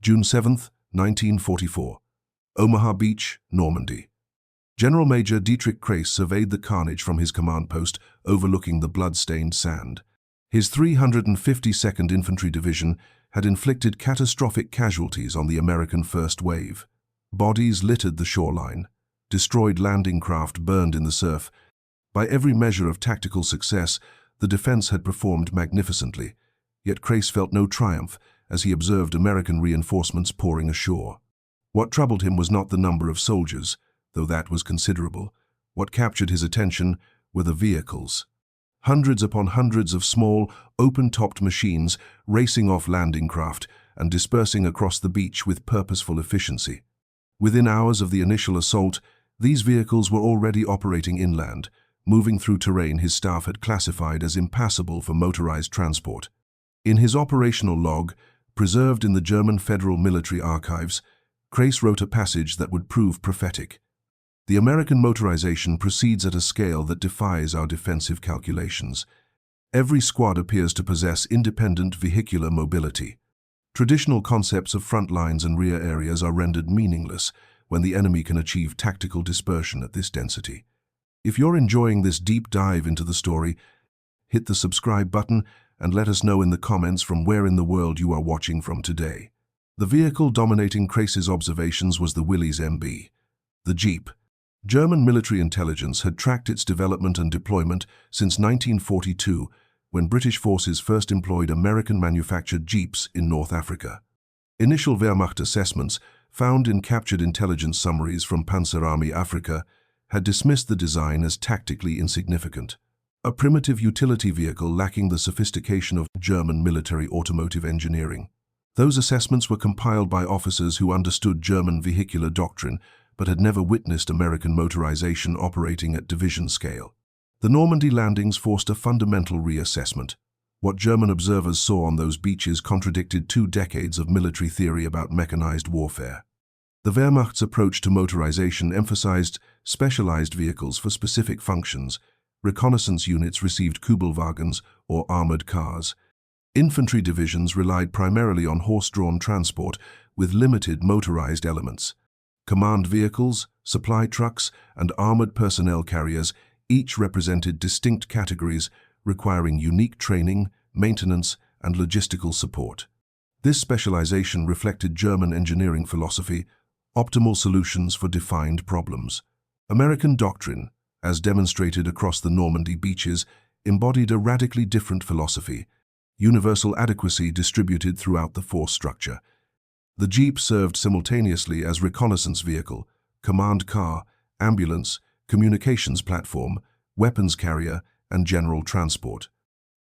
June 7, 1944. Omaha Beach, Normandy. General Major Dietrich Krase surveyed the carnage from his command post overlooking the blood-stained sand. His 352nd Infantry Division had inflicted catastrophic casualties on the American First Wave. Bodies littered the shoreline. Destroyed landing craft burned in the surf. By every measure of tactical success, the defense had performed magnificently. Yet Krase felt no triumph as he observed American reinforcements pouring ashore. What troubled him was not the number of soldiers, though that was considerable. What captured his attention were the vehicles. Hundreds upon hundreds of small, open-topped machines racing off landing craft and dispersing across the beach with purposeful efficiency. Within hours of the initial assault, these vehicles were already operating inland, moving through terrain his staff had classified as impassable for motorized transport. In his operational log, preserved in the German Federal Military Archives, Krase wrote a passage that would prove prophetic. The American motorization proceeds at a scale that defies our defensive calculations. Every squad appears to possess independent vehicular mobility. Traditional concepts of front lines and rear areas are rendered meaningless when the enemy can achieve tactical dispersion at this density. If you're enjoying this deep dive into the story, hit the subscribe button and let us know in the comments from where in the world you are watching from today. The vehicle dominating Krase's observations was the Willys MB, the Jeep. German military intelligence had tracked its development and deployment since 1942, when British forces first employed American-manufactured Jeeps in North Africa. Initial Wehrmacht assessments, found in captured intelligence summaries from Panzerarmee Africa, had dismissed the design as tactically insignificant. A primitive utility vehicle lacking the sophistication of German military automotive engineering. Those assessments were compiled by officers who understood German vehicular doctrine but had never witnessed American motorization operating at division scale. The Normandy landings forced a fundamental reassessment. What German observers saw on those beaches contradicted 2 decades of military theory about mechanized warfare. The Wehrmacht's approach to motorization emphasized specialized vehicles for specific functions. Reconnaissance units received Kübelwagens or armored cars. Infantry divisions relied primarily on horse-drawn transport with limited motorized elements. Command vehicles, supply trucks, and armored personnel carriers each represented distinct categories requiring unique training, maintenance, and logistical support. This specialization reflected German engineering philosophy, optimal solutions for defined problems. American doctrine, as demonstrated across the Normandy beaches, embodied a radically different philosophy, universal adequacy distributed throughout the force structure. The Jeep served simultaneously as reconnaissance vehicle, command car, ambulance, communications platform, weapons carrier, and general transport.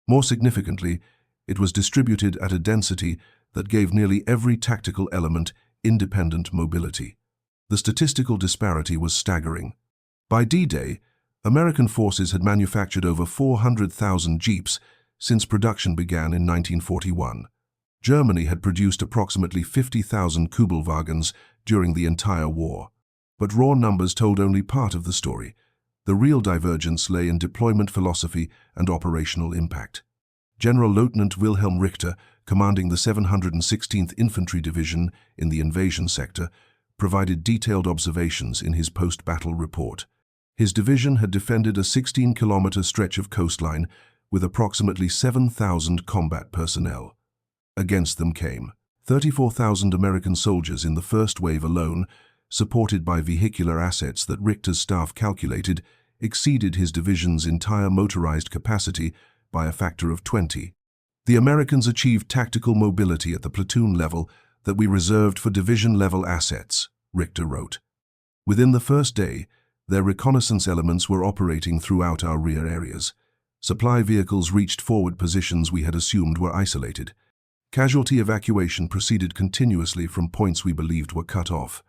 More significantly, it was distributed at a density that gave nearly every tactical element independent mobility. The statistical disparity was staggering. By D-Day, American forces had manufactured over 400,000 Jeeps since production began in 1941. Germany had produced approximately 50,000 Kübelwagens during the entire war. But raw numbers told only part of the story. The real divergence lay in deployment philosophy and operational impact. General Lieutenant Wilhelm Richter, commanding the 716th Infantry Division in the invasion sector, provided detailed observations in his post-battle report. His division had defended a 16-kilometer stretch of coastline with approximately 7,000 combat personnel. Against them came 34,000 American soldiers in the first wave alone, supported by vehicular assets that Richter's staff calculated exceeded his division's entire motorized capacity by a factor of 20. The Americans achieved tactical mobility at the platoon level that we reserved for division-level assets, Richter wrote. Within the first day, their reconnaissance elements were operating throughout our rear areas. Supply vehicles reached forward positions we had assumed were isolated. Casualty evacuation proceeded continuously from points we believed were cut off.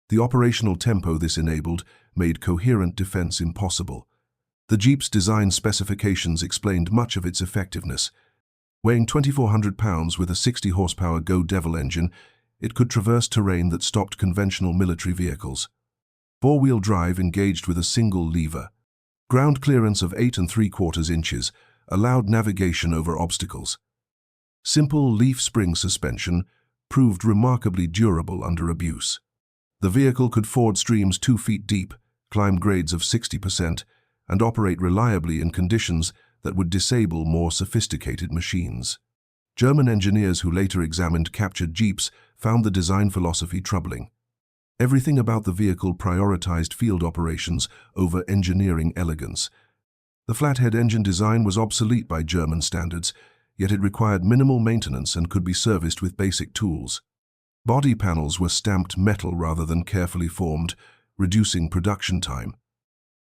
The operational tempo this enabled made coherent defense impossible. The Jeep's design specifications explained much of its effectiveness. Weighing 2,400 pounds with a 60-horsepower Go Devil engine, it could traverse terrain that stopped conventional military vehicles. 4-wheel drive engaged with a single lever. Ground clearance of 8 3/4 inches allowed navigation over obstacles. Simple leaf spring suspension, proved remarkably durable under abuse. The vehicle could ford streams 2 feet deep, climb grades of 60%, and operate reliably in conditions that would disable more sophisticated machines. German engineers who later examined captured Jeeps found the design philosophy troubling. Everything about the vehicle prioritized field operations over engineering elegance. The flathead engine design was obsolete by German standards, yet it required minimal maintenance and could be serviced with basic tools. Body panels were stamped metal rather than carefully formed, reducing production time.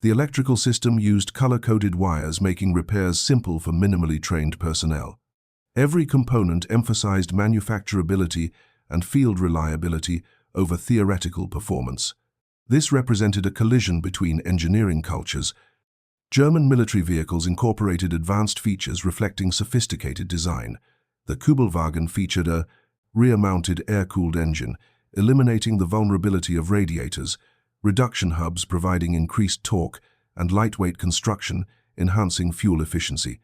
The electrical system used color-coded wires, making repairs simple for minimally trained personnel. Every component emphasized manufacturability and field reliability over theoretical performance. This represented a collision between engineering cultures. German military vehicles incorporated advanced features reflecting sophisticated design. The Kübelwagen featured a rear-mounted air-cooled engine, eliminating the vulnerability of radiators, reduction hubs providing increased torque, and lightweight construction, enhancing fuel efficiency.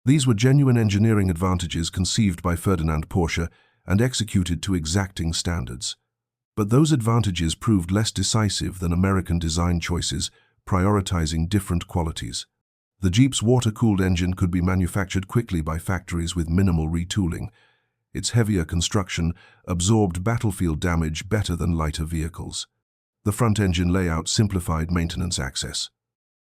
These were genuine engineering advantages conceived by Ferdinand Porsche and executed to exacting standards. But those advantages proved less decisive than American design choices, prioritizing different qualities. The Jeep's water-cooled engine could be manufactured quickly by factories with minimal retooling. Its heavier construction absorbed battlefield damage better than lighter vehicles. The front engine layout simplified maintenance access.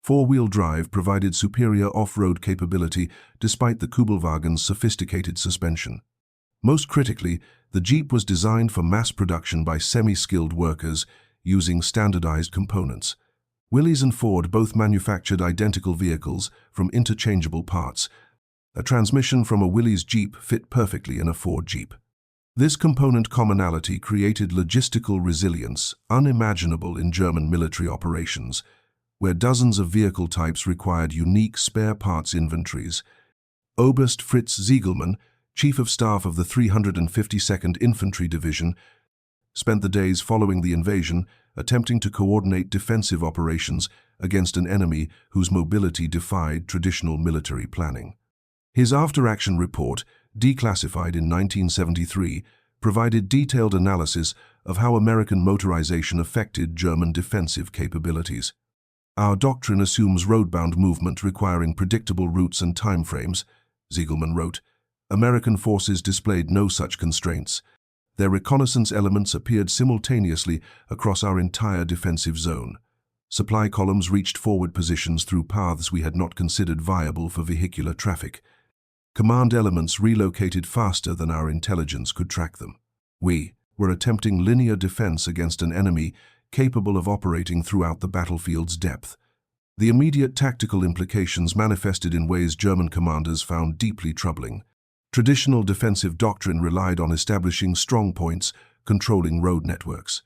Four-wheel drive provided superior off-road capability despite the Kübelwagen's sophisticated suspension. Most critically, the Jeep was designed for mass production by semi-skilled workers using standardized components. Willys and Ford both manufactured identical vehicles from interchangeable parts. A transmission from a Willys Jeep fit perfectly in a Ford Jeep. This component commonality created logistical resilience unimaginable in German military operations, where dozens of vehicle types required unique spare parts inventories. Oberst Fritz Ziegelmann, Chief of Staff of the 352nd Infantry Division, spent the days following the invasion attempting to coordinate defensive operations against an enemy whose mobility defied traditional military planning. His after-action report, declassified in 1973, provided detailed analysis of how American motorization affected German defensive capabilities. Our doctrine assumes road-bound movement requiring predictable routes and timeframes, Ziegelmann wrote. American forces displayed no such constraints. Their reconnaissance elements appeared simultaneously across our entire defensive zone. Supply columns reached forward positions through paths we had not considered viable for vehicular traffic. Command elements relocated faster than our intelligence could track them. We were attempting linear defense against an enemy capable of operating throughout the battlefield's depth. The immediate tactical implications manifested in ways German commanders found deeply troubling. Traditional defensive doctrine relied on establishing strong points, controlling road networks.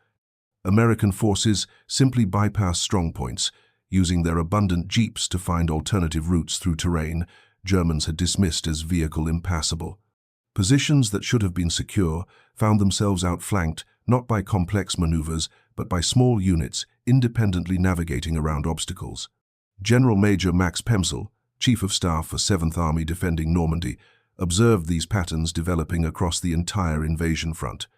American forces simply bypassed strong points, using their abundant jeeps to find alternative routes through terrain Germans had dismissed as vehicle impassable. Positions that should have been secure found themselves outflanked not by complex maneuvers, but by small units independently navigating around obstacles. General Major Max Pemsel, Chief of Staff for 7th Army defending Normandy, observed these patterns developing across the entire invasion front.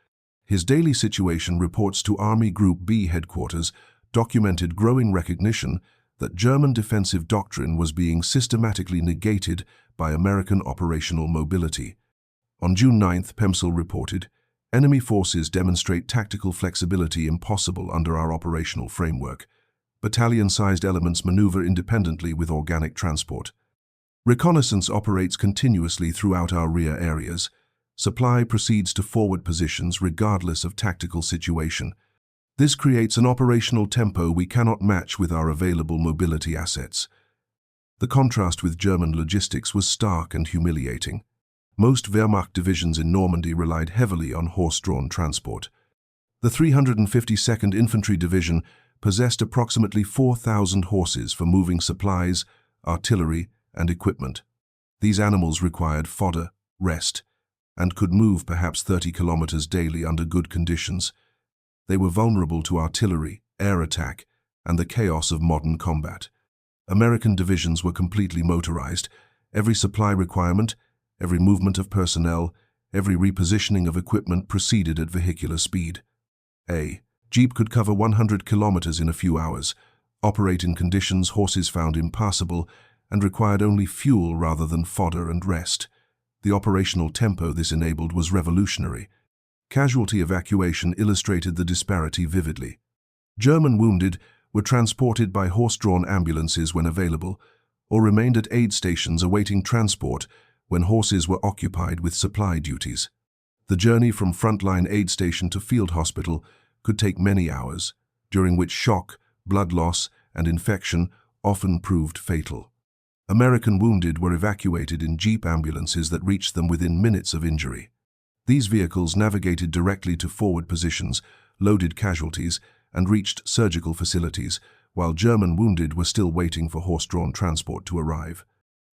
His daily situation reports to Army Group B headquarters documented growing recognition that German defensive doctrine was being systematically negated by American operational mobility. On June 9th, Pemsel reported, "Enemy forces demonstrate tactical flexibility impossible under our operational framework. Battalion-sized elements maneuver independently with organic transport. Reconnaissance operates continuously throughout our rear areas. Supply proceeds to forward positions regardless of tactical situation. This creates an operational tempo we cannot match with our available mobility assets." The contrast with German logistics was stark and humiliating. Most Wehrmacht divisions in Normandy relied heavily on horse-drawn transport. The 352nd Infantry Division possessed approximately 4,000 horses for moving supplies, artillery, and equipment. These animals required fodder, rest, and could move perhaps 30 kilometers daily under good conditions. They were vulnerable to artillery, air attack, and the chaos of modern combat. American divisions were completely motorized. Every supply requirement, every movement of personnel, Every repositioning of equipment proceeded at vehicular speed. A jeep could cover 100 kilometers in a few hours, operate in conditions horses found impassable, and required only fuel rather than fodder and rest. The operational tempo this enabled was revolutionary. Casualty evacuation illustrated the disparity vividly. German wounded were transported by horse-drawn ambulances when available, or remained at aid stations awaiting transport when horses were occupied with supply duties. The journey from frontline aid station to field hospital could take many hours, during which shock, blood loss, and infection often proved fatal. American wounded were evacuated in jeep ambulances that reached them within minutes of injury. These vehicles navigated directly to forward positions, loaded casualties, and reached surgical facilities, while German wounded were still waiting for horse-drawn transport to arrive.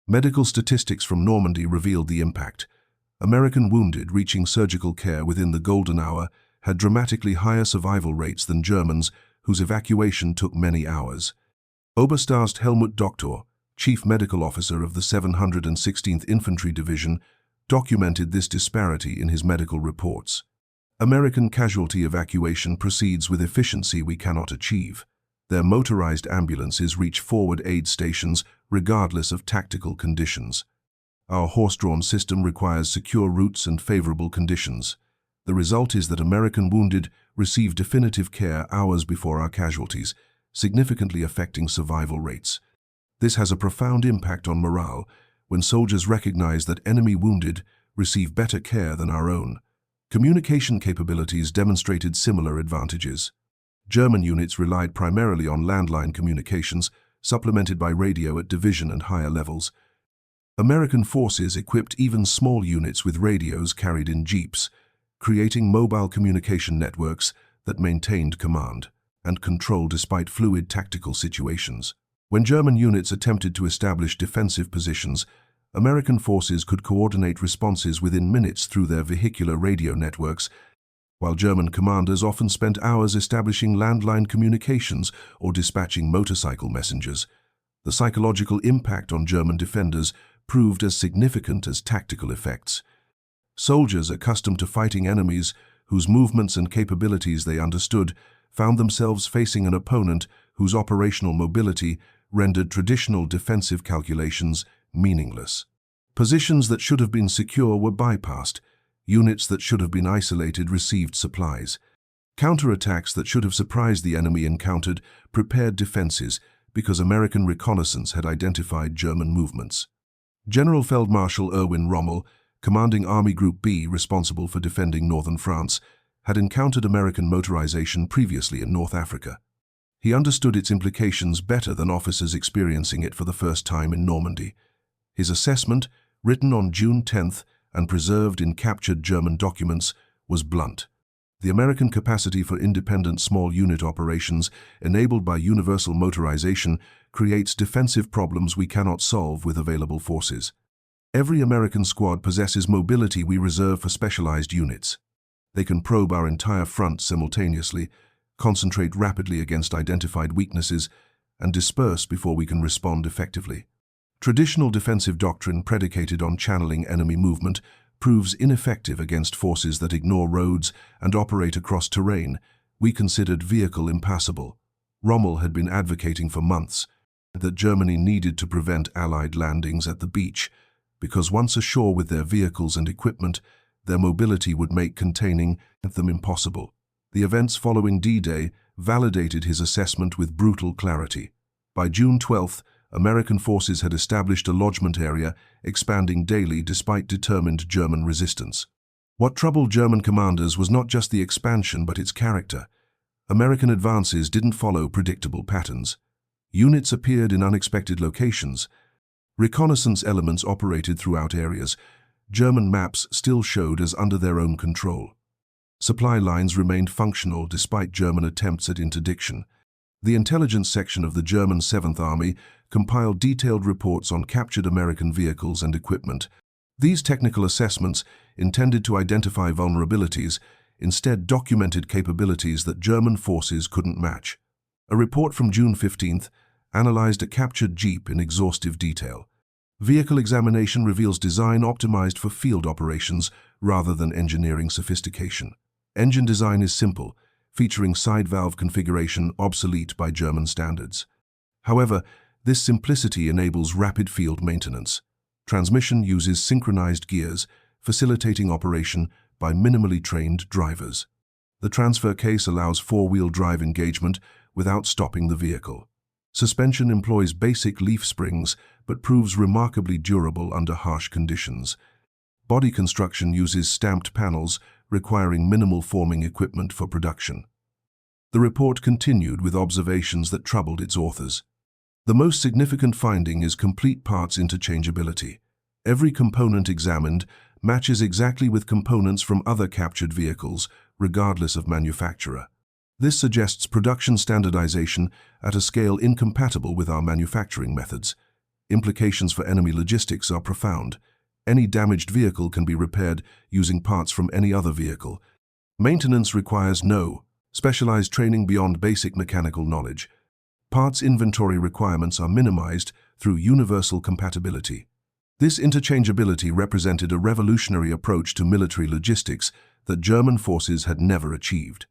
Medical statistics from Normandy revealed the impact. American wounded reaching surgical care within the golden hour had dramatically higher survival rates than Germans, whose evacuation took many hours. Oberstarst Helmut Doctor, Chief Medical Officer of the 716th Infantry Division, documented this disparity in his medical reports. American casualty evacuation proceeds with efficiency we cannot achieve. Their motorized ambulances reach forward aid stations regardless of tactical conditions. Our horse-drawn system requires secure routes and favorable conditions. The result is that American wounded receive definitive care hours before our casualties, significantly affecting survival rates. This has a profound impact on morale when soldiers recognize that enemy wounded receive better care than our own. Communication capabilities demonstrated similar advantages. German units relied primarily on landline communications, supplemented by radio at division and higher levels. American forces equipped even small units with radios carried in jeeps, creating mobile communication networks that maintained command and control despite fluid tactical situations. When German units attempted to establish defensive positions, American forces could coordinate responses within minutes through their vehicular radio networks, while German commanders often spent hours establishing landline communications or dispatching motorcycle messengers. The psychological impact on German defenders proved as significant as tactical effects. Soldiers accustomed to fighting enemies whose movements and capabilities they understood found themselves facing an opponent whose operational mobility rendered traditional defensive calculations meaningless. Positions that should have been secure were bypassed. Units that should have been isolated received supplies. Counterattacks that should have surprised the enemy encountered prepared defenses because American reconnaissance had identified German movements. General Feldmarschall Erwin Rommel, commanding Army Group B responsible for defending northern France, had encountered American motorization previously in North Africa. He understood its implications better than officers experiencing it for the first time in Normandy. His assessment, written on June 10th and preserved in captured German documents, was blunt. The American capacity for independent small unit operations, enabled by universal motorization, creates defensive problems we cannot solve with available forces. Every American squad possesses mobility we reserve for specialized units. They can probe our entire front simultaneously, concentrate rapidly against identified weaknesses, and disperse before we can respond effectively. Traditional defensive doctrine predicated on channeling enemy movement proves ineffective against forces that ignore roads and operate across terrain we considered vehicle impassable. Rommel had been advocating for months that Germany needed to prevent Allied landings at the beach, because once ashore with their vehicles and equipment, their mobility would make containing them impossible. The events following D-Day validated his assessment with brutal clarity. By June 12th, American forces had established a lodgement area, expanding daily despite determined German resistance. What troubled German commanders was not just the expansion but its character. American advances didn't follow predictable patterns. Units appeared in unexpected locations. Reconnaissance elements operated throughout areas German maps still showed as under their own control. Supply lines remained functional despite German attempts at interdiction. The intelligence section of the German 7th Army compiled detailed reports on captured American vehicles and equipment. These technical assessments, intended to identify vulnerabilities, instead documented capabilities that German forces couldn't match. A report from June 15th analyzed a captured jeep in exhaustive detail. Vehicle examination reveals design optimized for field operations rather than engineering sophistication. Engine design is simple, featuring side valve configuration obsolete by German standards. However, this simplicity enables rapid field maintenance. Transmission uses synchronized gears, facilitating operation by minimally trained drivers. The transfer case allows four-wheel drive engagement without stopping the vehicle. Suspension employs basic leaf springs but proves remarkably durable under harsh conditions. Body construction uses stamped panels, requiring minimal forming equipment for production. The report continued with observations that troubled its authors. The most significant finding is complete parts interchangeability. Every component examined matches exactly with components from other captured vehicles, regardless of manufacturer. This suggests production standardization at a scale incompatible with our manufacturing methods. Implications for enemy logistics are profound. Any damaged vehicle can be repaired using parts from any other vehicle. Maintenance requires no specialized training beyond basic mechanical knowledge. Parts inventory requirements are minimized through universal compatibility. This interchangeability represented a revolutionary approach to military logistics that German forces had never achieved.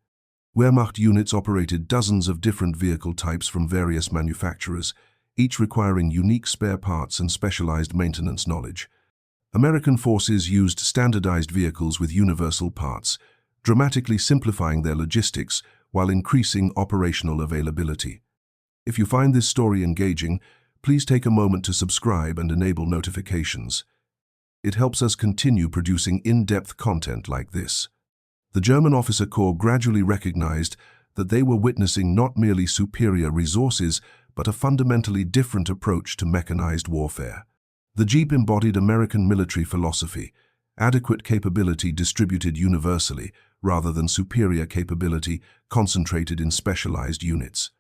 Wehrmacht units operated dozens of different vehicle types from various manufacturers, each requiring unique spare parts and specialized maintenance knowledge. American forces used standardized vehicles with universal parts, dramatically simplifying their logistics while increasing operational availability. If you find this story engaging, please take a moment to subscribe and enable notifications. It helps us continue producing in-depth content like this. The German officer corps gradually recognized that they were witnessing not merely superior resources, but a fundamentally different approach to mechanized warfare. The Jeep embodied American military philosophy: adequate capability distributed universally, rather than superior capability concentrated in specialized units.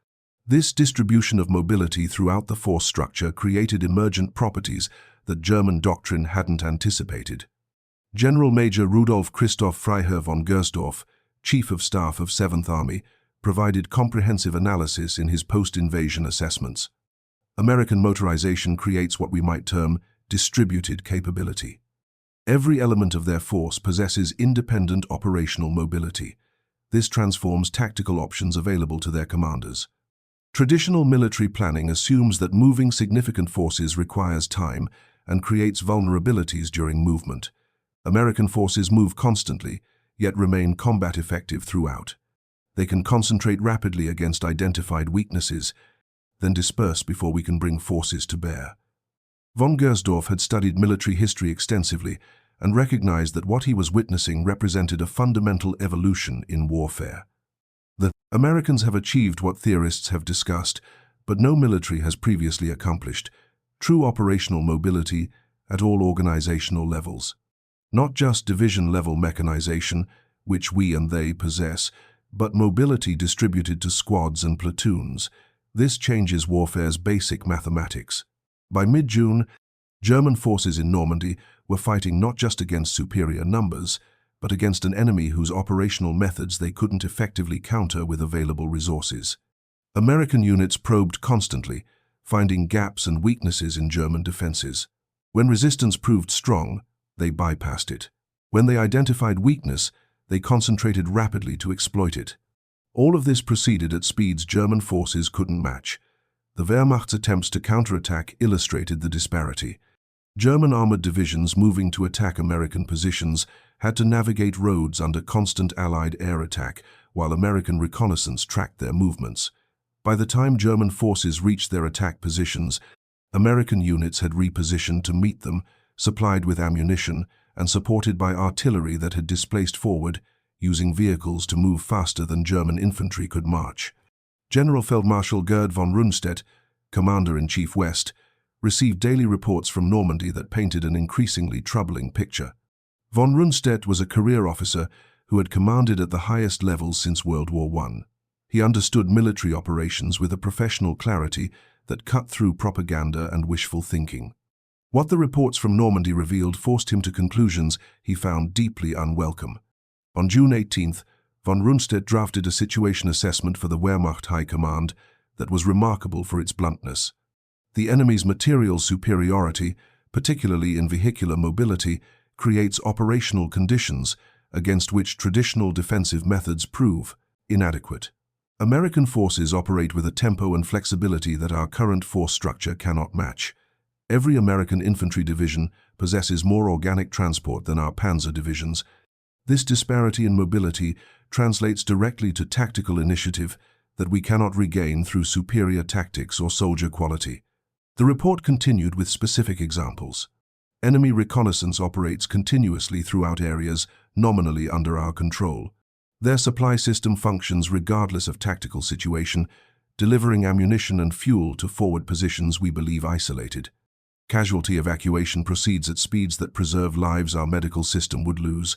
This distribution of mobility throughout the force structure created emergent properties that German doctrine hadn't anticipated. General Major Rudolf Christoph Freiherr von Gersdorf, Chief of Staff of 7th Army, provided comprehensive analysis in his post-invasion assessments. American motorization creates what we might term distributed capability. Every element of their force possesses independent operational mobility. This transforms tactical options available to their commanders. Traditional military planning assumes that moving significant forces requires time and creates vulnerabilities during movement. American forces move constantly, yet remain combat effective throughout. They can concentrate rapidly against identified weaknesses, then disperse before we can bring forces to bear. Von Gersdorf had studied military history extensively and recognized that what he was witnessing represented a fundamental evolution in warfare. The Americans have achieved what theorists have discussed, but no military has previously accomplished: true operational mobility at all organizational levels. Not just division-level mechanization, which we and they possess, but mobility distributed to squads and platoons. This changes warfare's basic mathematics. By mid-June, German forces in Normandy were fighting not just against superior numbers, but against an enemy whose operational methods they couldn't effectively counter with available resources. American units probed constantly, finding gaps and weaknesses in German defenses. When resistance proved strong, they bypassed it. When they identified weakness, they concentrated rapidly to exploit it. All of this proceeded at speeds German forces couldn't match. The Wehrmacht's attempts to counterattack illustrated the disparity. German armored divisions moving to attack American positions had to navigate roads under constant Allied air attack, while American reconnaissance tracked their movements. By the time German forces reached their attack positions, American units had repositioned to meet them, supplied with ammunition, and supported by artillery that had displaced forward, using vehicles to move faster than German infantry could march. General Feldmarschall Gerd von Rundstedt, Commander-in-Chief West, received daily reports from Normandy that painted an increasingly troubling picture. Von Rundstedt was a career officer who had commanded at the highest levels since World War I. He understood military operations with a professional clarity that cut through propaganda and wishful thinking. What the reports from Normandy revealed forced him to conclusions he found deeply unwelcome. On June 18th, von Rundstedt drafted a situation assessment for the Wehrmacht High Command that was remarkable for its bluntness. The enemy's material superiority, particularly in vehicular mobility, creates operational conditions against which traditional defensive methods prove inadequate. American forces operate with a tempo and flexibility that our current force structure cannot match. Every American infantry division possesses more organic transport than our panzer divisions. This disparity in mobility translates directly to tactical initiative that we cannot regain through superior tactics or soldier quality. The report continued with specific examples. Enemy reconnaissance operates continuously throughout areas nominally under our control. Their supply system functions regardless of tactical situation, delivering ammunition and fuel to forward positions we believe isolated. Casualty evacuation proceeds at speeds that preserve lives our medical system would lose.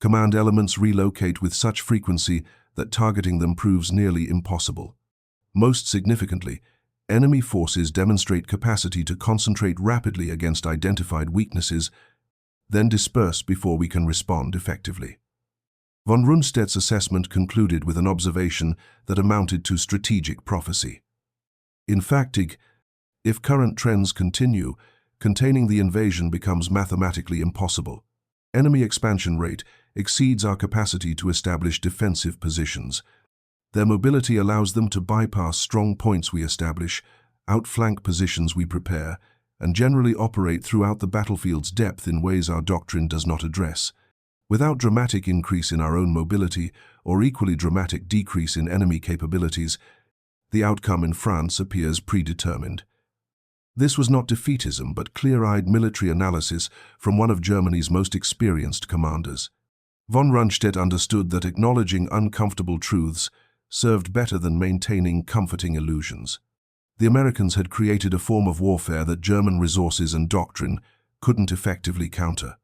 Command elements relocate with such frequency that targeting them proves nearly impossible. Most significantly, enemy forces demonstrate capacity to concentrate rapidly against identified weaknesses, then disperse before we can respond effectively. Von Rundstedt's assessment concluded with an observation that amounted to strategic prophecy. In fact, if current trends continue, containing the invasion becomes mathematically impossible. Enemy expansion rate exceeds our capacity to establish defensive positions. Their mobility allows them to bypass strong points we establish, outflank positions we prepare, and generally operate throughout the battlefield's depth in ways our doctrine does not address. Without dramatic increase in our own mobility or equally dramatic decrease in enemy capabilities, the outcome in France appears predetermined. This was not defeatism, but clear-eyed military analysis from one of Germany's most experienced commanders. Von Rundstedt understood that acknowledging uncomfortable truths served better than maintaining comforting illusions. The Americans had created a form of warfare that German resources and doctrine couldn't effectively counter.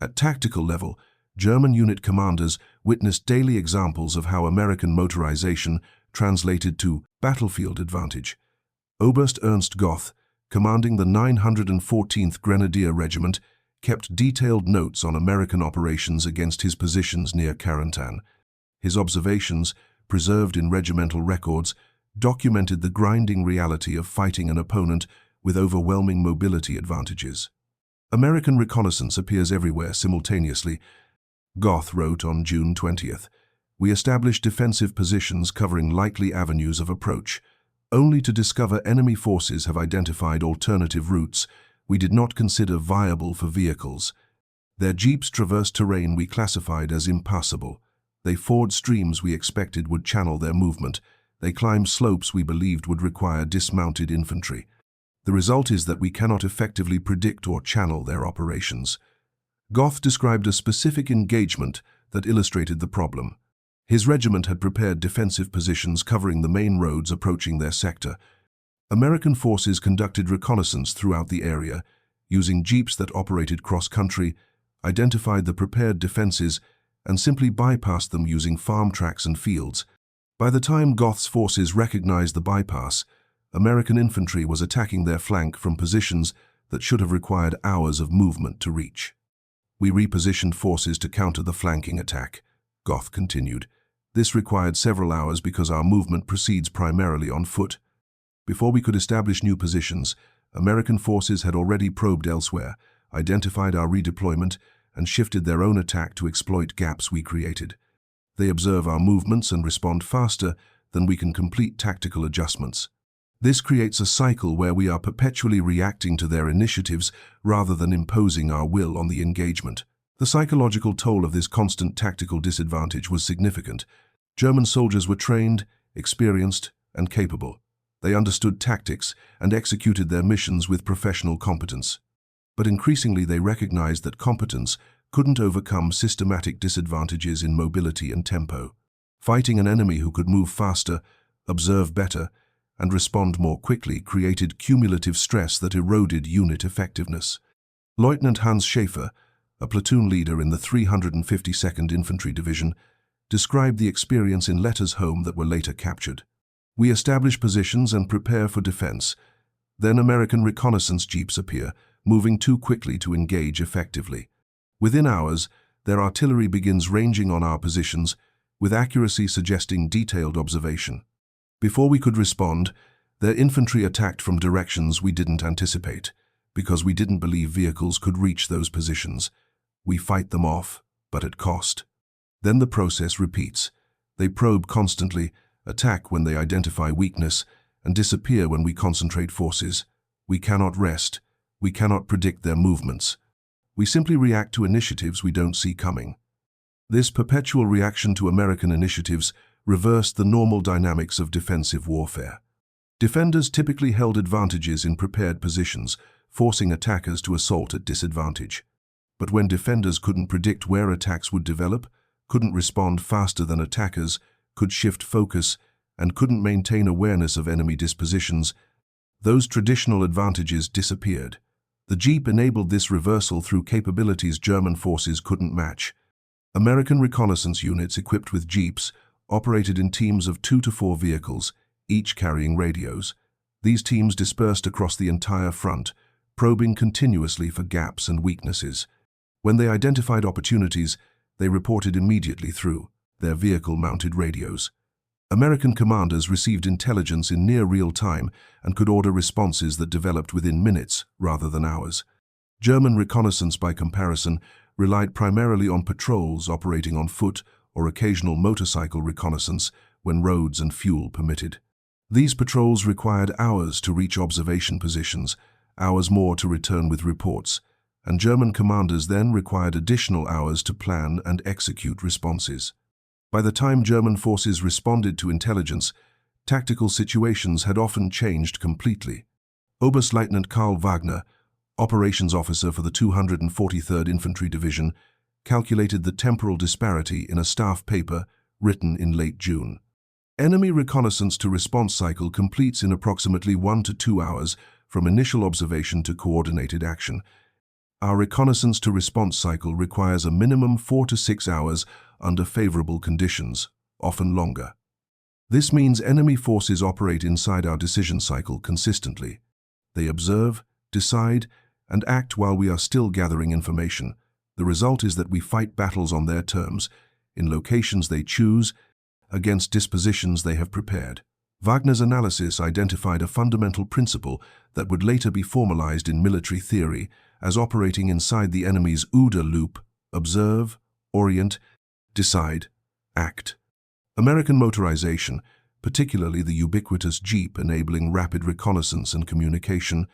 At tactical level, German unit commanders witnessed daily examples of how American motorization translated to battlefield advantage. Oberst Ernst Goth, commanding the 914th Grenadier Regiment, kept detailed notes on American operations against his positions near Carentan. His observations, preserved in regimental records, documented the grinding reality of fighting an opponent with overwhelming mobility advantages. American reconnaissance appears everywhere simultaneously. Goth wrote on June 20th, "We established defensive positions covering likely avenues of approach, only to discover enemy forces have identified alternative routes we did not consider viable for vehicles. Their jeeps traversed terrain we classified as impassable. They ford streams we expected would channel their movement. They climbed slopes we believed would require dismounted infantry. The result is that we cannot effectively predict or channel their operations." Goth described a specific engagement that illustrated the problem. His regiment had prepared defensive positions covering the main roads approaching their sector. American forces conducted reconnaissance throughout the area, using jeeps that operated cross-country, identified the prepared defenses, and simply bypassed them using farm tracks and fields. By the time Goth's forces recognized the bypass, American infantry was attacking their flank from positions that should have required hours of movement to reach. "We repositioned forces to counter the flanking attack," Goth continued. "This required several hours because our movement proceeds primarily on foot. Before we could establish new positions, American forces had already probed elsewhere, identified our redeployment, and shifted their own attack to exploit gaps we created. They observe our movements and respond faster than we can complete tactical adjustments. This creates a cycle where we are perpetually reacting to their initiatives rather than imposing our will on the engagement. The psychological toll of this constant tactical disadvantage was significant. German soldiers were trained, experienced, and capable. They understood tactics and executed their missions with professional competence. But increasingly they recognized that competence couldn't overcome systematic disadvantages in mobility and tempo. Fighting an enemy who could move faster, observe better, and respond more quickly created cumulative stress that eroded unit effectiveness. Lieutenant Hans Schäfer, a platoon leader in the 352nd Infantry Division, described the experience in letters home that were later captured. "We establish positions and prepare for defense. Then American reconnaissance jeeps appear, moving too quickly to engage effectively. Within hours, their artillery begins ranging on our positions, with accuracy suggesting detailed observation. Before we could respond, their infantry attacked from directions we didn't anticipate, because we didn't believe vehicles could reach those positions. We fight them off, but at cost. Then the process repeats. They probe constantly, attack when they identify weakness, and disappear when we concentrate forces. We cannot rest. We cannot predict their movements. We simply react to initiatives we don't see coming. This perpetual reaction to American initiatives reversed the normal dynamics of defensive warfare. Defenders typically held advantages in prepared positions, forcing attackers to assault at disadvantage. But when defenders couldn't predict where attacks would develop, couldn't respond faster than attackers, could shift focus, and couldn't maintain awareness of enemy dispositions, those traditional advantages disappeared. The Jeep enabled this reversal through capabilities German forces couldn't match. American reconnaissance units equipped with Jeeps operated in teams of 2 to 4 vehicles, each carrying radios. These teams dispersed across the entire front, probing continuously for gaps and weaknesses. When they identified opportunities, they reported immediately through their vehicle-mounted radios. American commanders received intelligence in near real time and could order responses that developed within minutes rather than hours. German reconnaissance, by comparison, relied primarily on patrols operating on foot or occasional motorcycle reconnaissance when roads and fuel permitted. These patrols required hours to reach observation positions, hours more to return with reports, and German commanders then required additional hours to plan and execute responses. By the time German forces responded to intelligence, tactical situations had often changed completely. Oberstleutnant Karl Wagner, operations officer for the 243rd Infantry Division, calculated the temporal disparity in a staff paper written in late June. Enemy reconnaissance to response cycle completes in approximately 1 to 2 hours from initial observation to coordinated action. Our reconnaissance to response cycle requires a minimum 4 to 6 hours under favorable conditions, often longer. This means enemy forces operate inside our decision cycle consistently. They observe, decide, and act while we are still gathering information. The result is that we fight battles on their terms, in locations they choose, against dispositions they have prepared. Wagner's analysis identified a fundamental principle that would later be formalized in military theory as operating inside the enemy's OODA loop: observe, orient, decide, act. American motorization, particularly the ubiquitous Jeep enabling rapid reconnaissance and communication,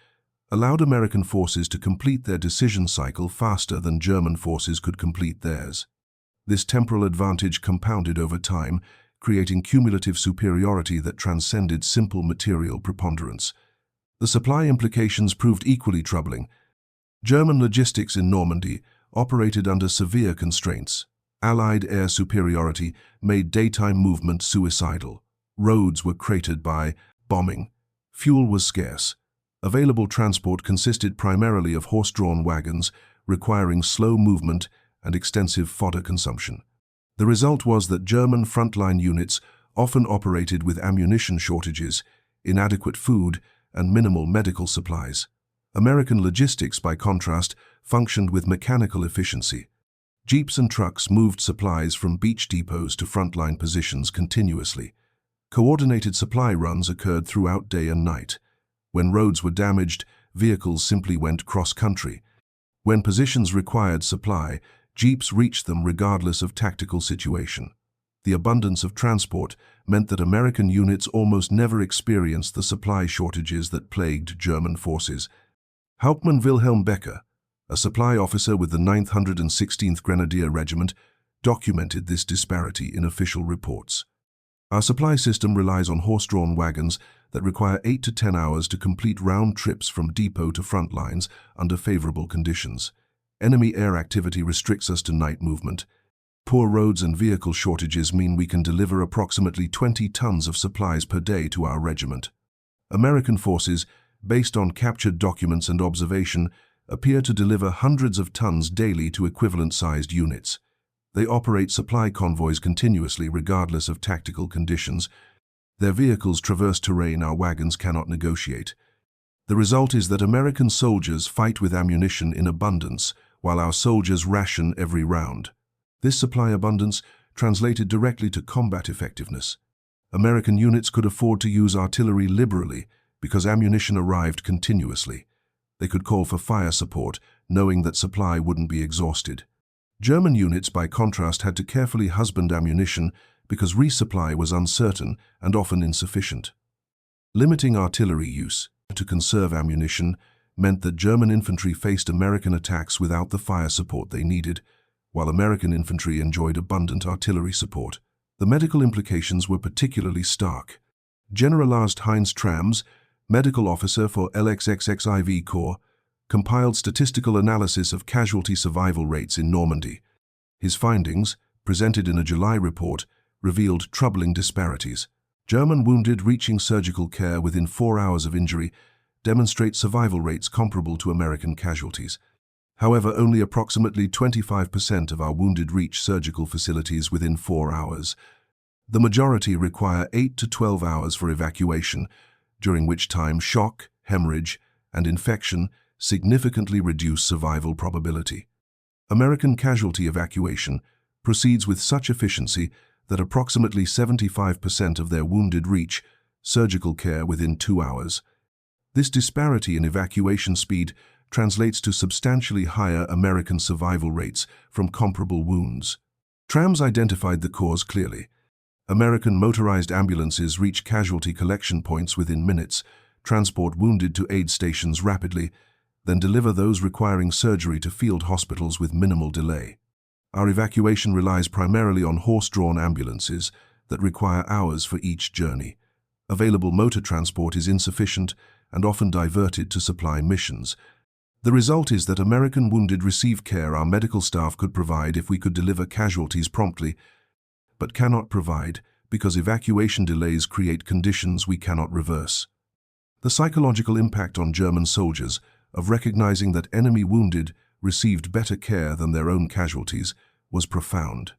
allowed American forces to complete their decision cycle faster than German forces could complete theirs. This temporal advantage compounded over time, creating cumulative superiority that transcended simple material preponderance. The supply implications proved equally troubling. German logistics in Normandy operated under severe constraints. Allied air superiority made daytime movement suicidal. Roads were cratered by bombing. Fuel was scarce. Available transport consisted primarily of horse-drawn wagons, requiring slow movement and extensive fodder consumption. The result was that German frontline units often operated with ammunition shortages, inadequate food, and minimal medical supplies. American logistics, by contrast, functioned with mechanical efficiency. Jeeps and trucks moved supplies from beach depots to frontline positions continuously. Coordinated supply runs occurred throughout day and night. When roads were damaged, vehicles simply went cross-country. When positions required supply, Jeeps reached them regardless of tactical situation. The abundance of transport meant that American units almost never experienced the supply shortages that plagued German forces. Hauptmann Wilhelm Becker, a supply officer with the 916th Grenadier Regiment, documented this disparity in official reports. Our supply system relies on horse-drawn wagons that require 8 to 10 hours to complete round trips from depot to front lines under favorable conditions. Enemy air activity restricts us to night movement. Poor roads and vehicle shortages mean we can deliver approximately 20 tons of supplies per day to our regiment. American forces, based on captured documents and observation, appear to deliver hundreds of tons daily to equivalent-sized units. They operate supply convoys continuously regardless of tactical conditions. Their vehicles traverse terrain our wagons cannot negotiate. The result is that American soldiers fight with ammunition in abundance, while our soldiers ration every round. This supply abundance translated directly to combat effectiveness. American units could afford to use artillery liberally because ammunition arrived continuously. They could call for fire support, knowing that supply wouldn't be exhausted. German units, by contrast, had to carefully husband ammunition because resupply was uncertain and often insufficient. Limiting artillery use to conserve ammunition meant that German infantry faced American attacks without the fire support they needed, while American infantry enjoyed abundant artillery support. The medical implications were particularly stark. Generalist Heinz Trams, medical officer for LXXXIV Corps, compiled statistical analysis of casualty survival rates in Normandy. His findings, presented in a July report, revealed troubling disparities. German wounded reaching surgical care within 4 hours of injury demonstrate survival rates comparable to American casualties. However, only approximately 25% of our wounded reach surgical facilities within 4 hours. The majority require 8 to 12 hours for evacuation, during which time shock, hemorrhage, and infection significantly reduce survival probability. American casualty evacuation proceeds with such efficiency that approximately 75% of their wounded reach surgical care within 2 hours. This disparity in evacuation speed translates to substantially higher American survival rates from comparable wounds. Trams identified the cause clearly. American motorized ambulances reach casualty collection points within minutes, transport wounded to aid stations rapidly, then deliver those requiring surgery to field hospitals with minimal delay. Our evacuation relies primarily on horse-drawn ambulances that require hours for each journey. Available motor transport is insufficient and often diverted to supply missions. The result is that American wounded receive care our medical staff could provide if we could deliver casualties promptly, but cannot provide because evacuation delays create conditions we cannot reverse. The psychological impact on German soldiers of recognizing that enemy wounded received better care than their own casualties was profound.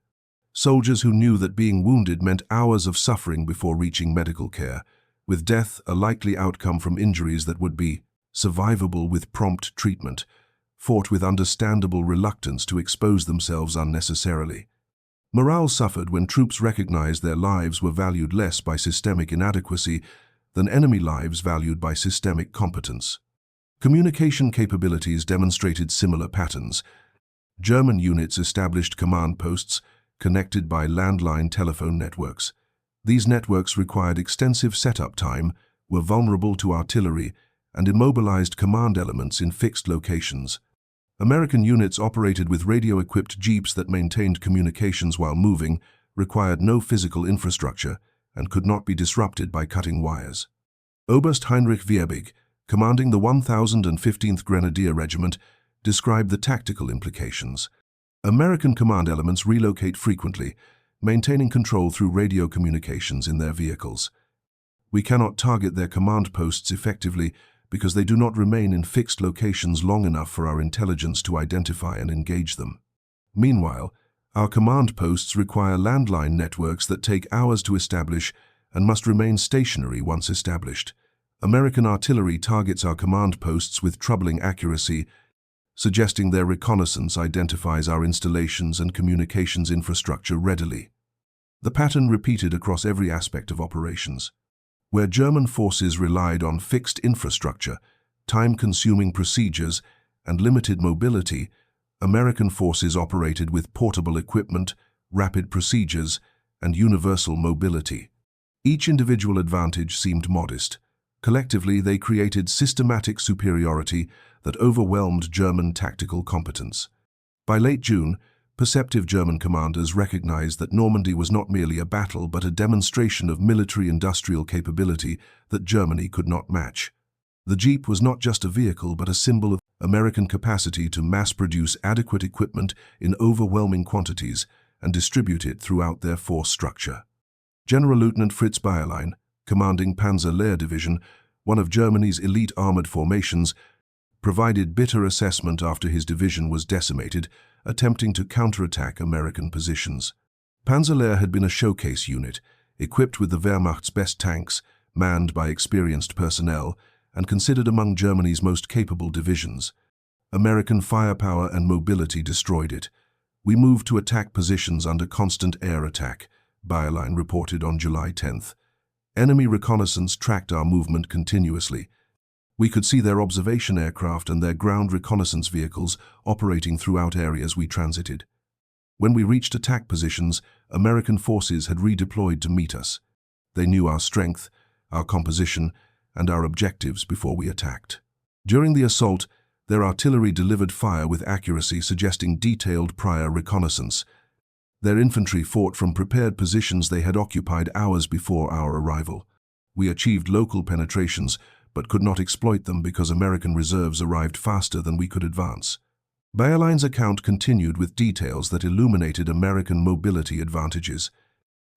Soldiers who knew that being wounded meant hours of suffering before reaching medical care, with death a likely outcome from injuries that would be survivable with prompt treatment, fought with understandable reluctance to expose themselves unnecessarily. Morale suffered when troops recognized their lives were valued less by systemic inadequacy than enemy lives valued by systemic competence. Communication capabilities demonstrated similar patterns. German units established command posts connected by landline telephone networks. These networks required extensive setup time, were vulnerable to artillery, and immobilized command elements in fixed locations. American units operated with radio-equipped jeeps that maintained communications while moving, required no physical infrastructure, and could not be disrupted by cutting wires. Oberst Heinrich Wierbig, commanding the 1015th Grenadier Regiment, described the tactical implications. American command elements relocate frequently, maintaining control through radio communications in their vehicles. We cannot target their command posts effectively because they do not remain in fixed locations long enough for our intelligence to identify and engage them. Meanwhile, our command posts require landline networks that take hours to establish and must remain stationary once established. American artillery targets our command posts with troubling accuracy, suggesting their reconnaissance identifies our installations and communications infrastructure readily. The pattern repeated across every aspect of operations. Where German forces relied on fixed infrastructure, time-consuming procedures, and limited mobility, American forces operated with portable equipment, rapid procedures, and universal mobility. Each individual advantage seemed modest. Collectively, they created systematic superiority that overwhelmed German tactical competence. By late June, perceptive German commanders recognized that Normandy was not merely a battle but a demonstration of military-industrial capability that Germany could not match. The Jeep was not just a vehicle but a symbol of American capacity to mass-produce adequate equipment in overwhelming quantities and distribute it throughout their force structure. General Lieutenant Fritz Bayerlein, commanding Panzer Lehr Division, one of Germany's elite armored formations, provided bitter assessment after his division was decimated, attempting to counterattack American positions. Panzer Lehr had been a showcase unit, equipped with the Wehrmacht's best tanks, manned by experienced personnel, and considered among Germany's most capable divisions. American firepower and mobility destroyed it. We moved to attack positions under constant air attack, Bayerlein reported on July 10th. Enemy reconnaissance tracked our movement continuously. We could see their observation aircraft and their ground reconnaissance vehicles operating throughout areas we transited. When we reached attack positions, American forces had redeployed to meet us. They knew our strength, our composition, and our objectives before we attacked. During the assault, their artillery delivered fire with accuracy suggesting detailed prior reconnaissance. Their infantry fought from prepared positions they had occupied hours before our arrival. We achieved local penetrations, but could not exploit them because American reserves arrived faster than we could advance. Bayerlein's account continued with details that illuminated American mobility advantages.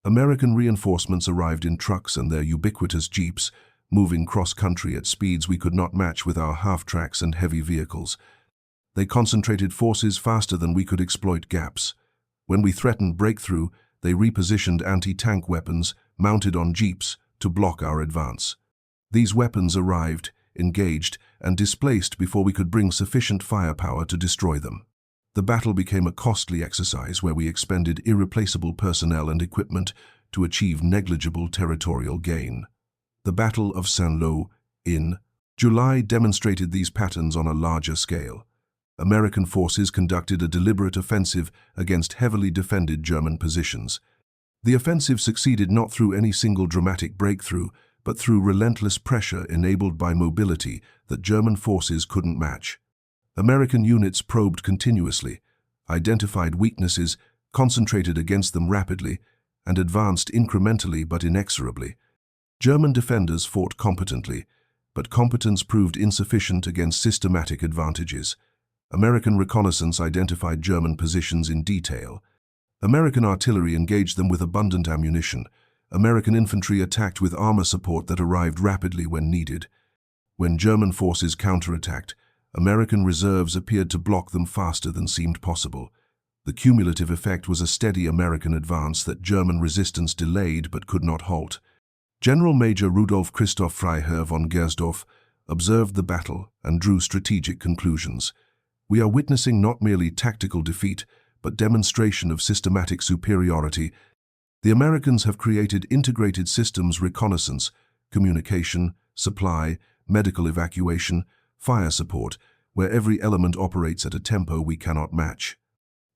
American reinforcements arrived in trucks and their ubiquitous jeeps, moving cross-country at speeds we could not match with our half-tracks and heavy vehicles. They concentrated forces faster than we could exploit gaps. When we threatened breakthrough, they repositioned anti-tank weapons, mounted on jeeps, to block our advance. These weapons arrived, engaged, and displaced before we could bring sufficient firepower to destroy them. The battle became a costly exercise where we expended irreplaceable personnel and equipment to achieve negligible territorial gain. The Battle of Saint-Lô in July demonstrated these patterns on a larger scale. American forces conducted a deliberate offensive against heavily defended German positions. The offensive succeeded not through any single dramatic breakthrough, but through relentless pressure enabled by mobility that German forces couldn't match. American units probed continuously, identified weaknesses, concentrated against them rapidly, and advanced incrementally but inexorably. German defenders fought competently, but competence proved insufficient against systematic advantages. American reconnaissance identified German positions in detail. American artillery engaged them with abundant ammunition. American infantry attacked with armor support that arrived rapidly when needed. When German forces counterattacked, American reserves appeared to block them faster than seemed possible. The cumulative effect was a steady American advance that German resistance delayed but could not halt. General Major Rudolf Christoph Freiherr von Gersdorff observed the battle and drew strategic conclusions. We are witnessing not merely tactical defeat, but demonstration of systematic superiority. The Americans have created integrated systems reconnaissance, communication, supply, medical evacuation, fire support, where every element operates at a tempo we cannot match.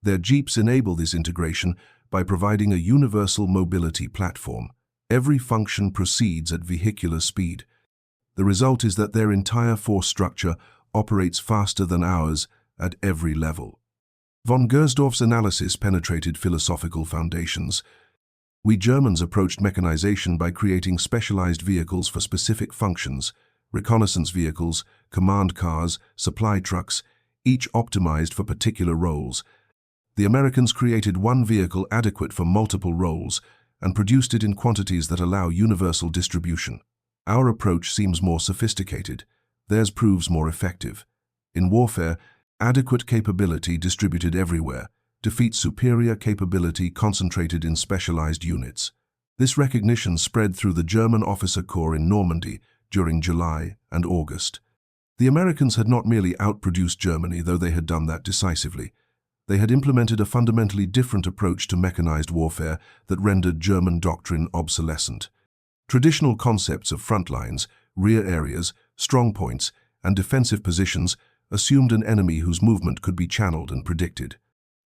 Their jeeps enable this integration by providing a universal mobility platform. Every function proceeds at vehicular speed. The result is that their entire force structure operates faster than ours at every level. Von Gersdorff's analysis penetrated philosophical foundations. We Germans approached mechanization by creating specialized vehicles for specific functions, reconnaissance vehicles, command cars, supply trucks, each optimized for particular roles. The Americans created one vehicle adequate for multiple roles and produced it in quantities that allow universal distribution. Our approach seems more sophisticated. Theirs proves more effective. In warfare, adequate capability distributed everywhere defeats superior capability concentrated in specialized units. This recognition spread through the German officer corps in Normandy during July and August. The Americans had not merely outproduced Germany, though they had done that decisively. They had implemented a fundamentally different approach to mechanized warfare that rendered German doctrine obsolescent. Traditional concepts of front lines, rear areas, strong points, and defensive positions assumed an enemy whose movement could be channeled and predicted.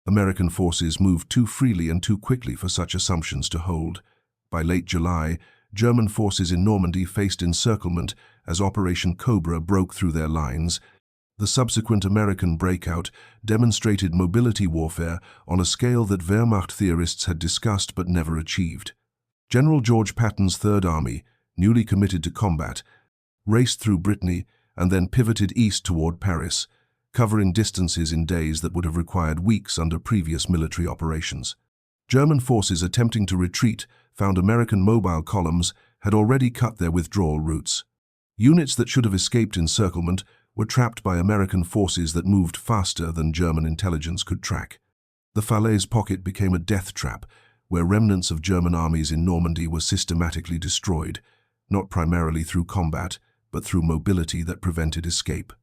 American forces moved too freely and too quickly for such assumptions to hold. By late July, German forces in Normandy faced encirclement as Operation Cobra broke through their lines. The subsequent American breakout demonstrated mobility warfare on a scale that Wehrmacht theorists had discussed but never achieved. General George Patton's Third Army, newly committed to combat, raced through Brittany and then pivoted east toward Paris, covering distances in days that would have required weeks under previous military operations. German forces attempting to retreat found American mobile columns had already cut their withdrawal routes. Units that should have escaped encirclement were trapped by American forces that moved faster than German intelligence could track. The Falaise pocket became a death trap, where remnants of German armies in Normandy were systematically destroyed, not primarily through combat, but through mobility that prevented escape.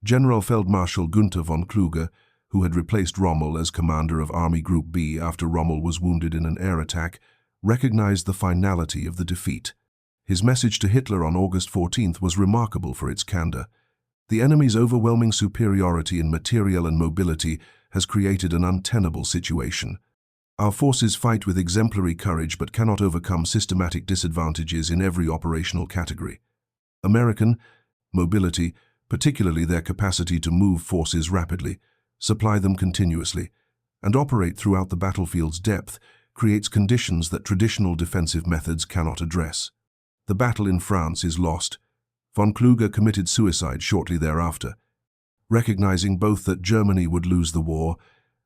General Feldmarschall Günther von Kluge, who had replaced Rommel as commander of Army Group B after Rommel was wounded in an air attack, recognized the finality of the defeat. His message to Hitler on August 14th was remarkable for its candor. The enemy's overwhelming superiority in materiel and mobility has created an untenable situation. Our forces fight with exemplary courage but cannot overcome systematic disadvantages in every operational category. American mobility, particularly their capacity to move forces rapidly, supply them continuously, and operate throughout the battlefield's depth, creates conditions that traditional defensive methods cannot address. The battle in France is lost. Von Kluge committed suicide shortly thereafter, recognizing both that Germany would lose the war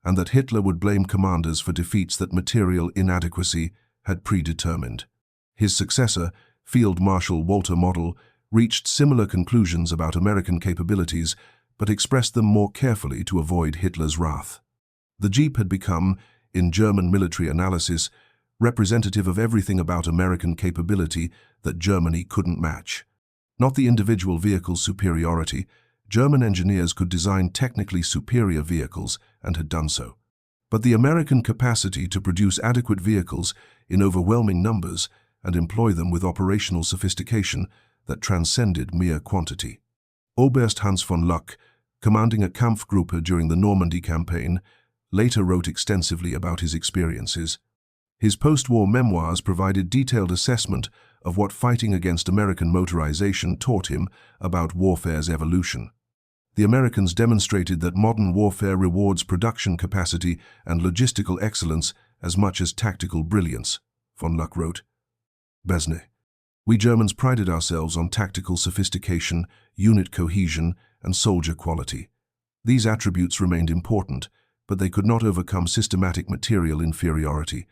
and that Hitler would blame commanders for defeats that material inadequacy had predetermined. His successor, Field Marshal Walter Model, reached similar conclusions about American capabilities, but expressed them more carefully to avoid Hitler's wrath. The Jeep had become, in German military analysis, representative of everything about American capability that Germany couldn't match. Not the individual vehicle's superiority. German engineers could design technically superior vehicles and had done so. But the American capacity to produce adequate vehicles in overwhelming numbers and employ them with operational sophistication that transcended mere quantity. Oberst Hans von Luck, commanding a Kampfgruppe during the Normandy campaign, later wrote extensively about his experiences. His post-war memoirs provided detailed assessment of what fighting against American motorization taught him about warfare's evolution. The Americans demonstrated that modern warfare rewards production capacity and logistical excellence as much as tactical brilliance, von Luck wrote. Besne. We Germans prided ourselves on tactical sophistication, unit cohesion, and soldier quality. These attributes remained important, but they could not overcome systematic material inferiority.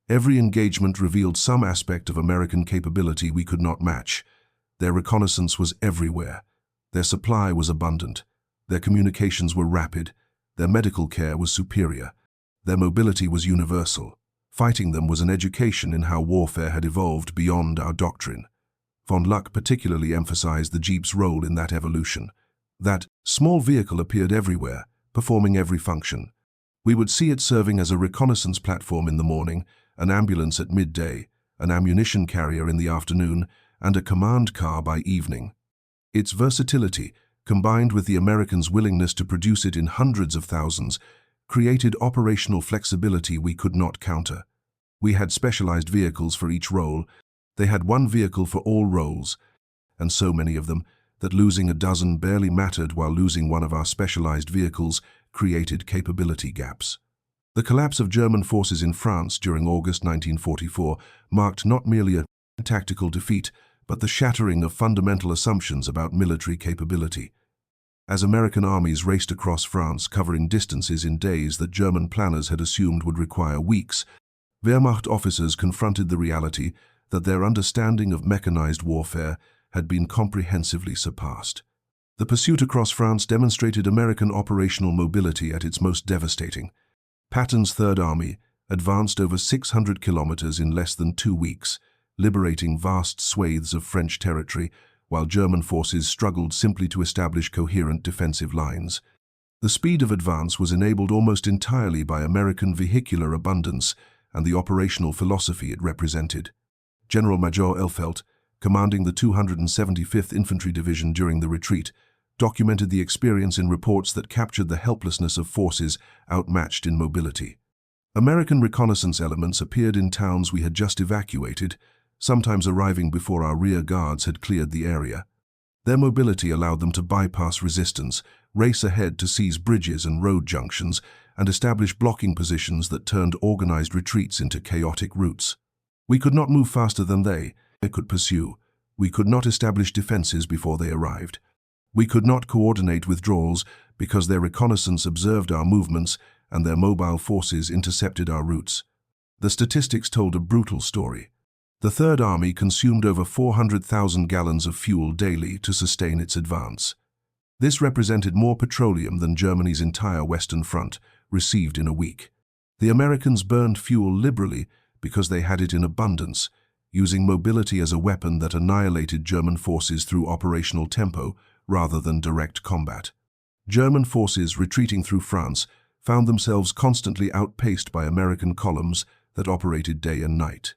Every engagement revealed some aspect of American capability we could not match. Their reconnaissance was everywhere. Their supply was abundant. Their communications were rapid. Their medical care was superior. Their mobility was universal. Fighting them was an education in how warfare had evolved beyond our doctrine. Von Luck particularly emphasized the Jeep's role in that evolution. That small vehicle appeared everywhere, performing every function. We would see it serving as a reconnaissance platform in the morning, an ambulance at midday, an ammunition carrier in the afternoon, and a command car by evening. Its versatility, combined with the Americans' willingness to produce it in hundreds of thousands, created operational flexibility we could not counter. We had specialized vehicles for each role. They had one vehicle for all roles, and so many of them that losing a dozen barely mattered, while losing one of our specialized vehicles created capability gaps. The collapse of German forces in France during August 1944 marked not merely a tactical defeat, but the shattering of fundamental assumptions about military capability. As American armies raced across France, covering distances in days that German planners had assumed would require weeks, Wehrmacht officers confronted the reality that their understanding of mechanized warfare had been comprehensively surpassed. The pursuit across France demonstrated American operational mobility at its most devastating. Patton's Third Army advanced over 600 kilometers in less than 2 weeks, liberating vast swathes of French territory, while German forces struggled simply to establish coherent defensive lines. The speed of advance was enabled almost entirely by American vehicular abundance and the operational philosophy it represented. General Major Elfelt, commanding the 275th Infantry Division during the retreat, documented the experience in reports that captured the helplessness of forces outmatched in mobility. American reconnaissance elements appeared in towns we had just evacuated, sometimes arriving before our rear guards had cleared the area. Their mobility allowed them to bypass resistance, race ahead to seize bridges and road junctions, and establish blocking positions that turned organized retreats into chaotic routes. We could not move faster than they could pursue. We could not establish defenses before they arrived. We could not coordinate withdrawals because their reconnaissance observed our movements and their mobile forces intercepted our routes. The statistics told a brutal story. The Third Army consumed over 400,000 gallons of fuel daily to sustain its advance. This represented more petroleum than Germany's entire Western Front received in a week. The Americans burned fuel liberally because they had it in abundance, using mobility as a weapon that annihilated German forces through operational tempo rather than direct combat. German forces retreating through France found themselves constantly outpaced by American columns that operated day and night.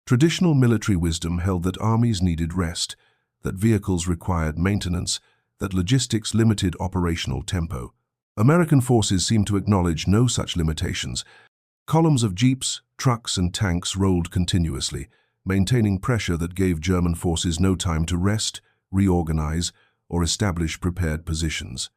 Traditional military wisdom held that armies needed rest, that vehicles required maintenance, that logistics limited operational tempo. American forces seemed to acknowledge no such limitations. Columns of jeeps, trucks, and tanks rolled continuously, maintaining pressure that gave German forces no time to rest, reorganize, or establish prepared positions.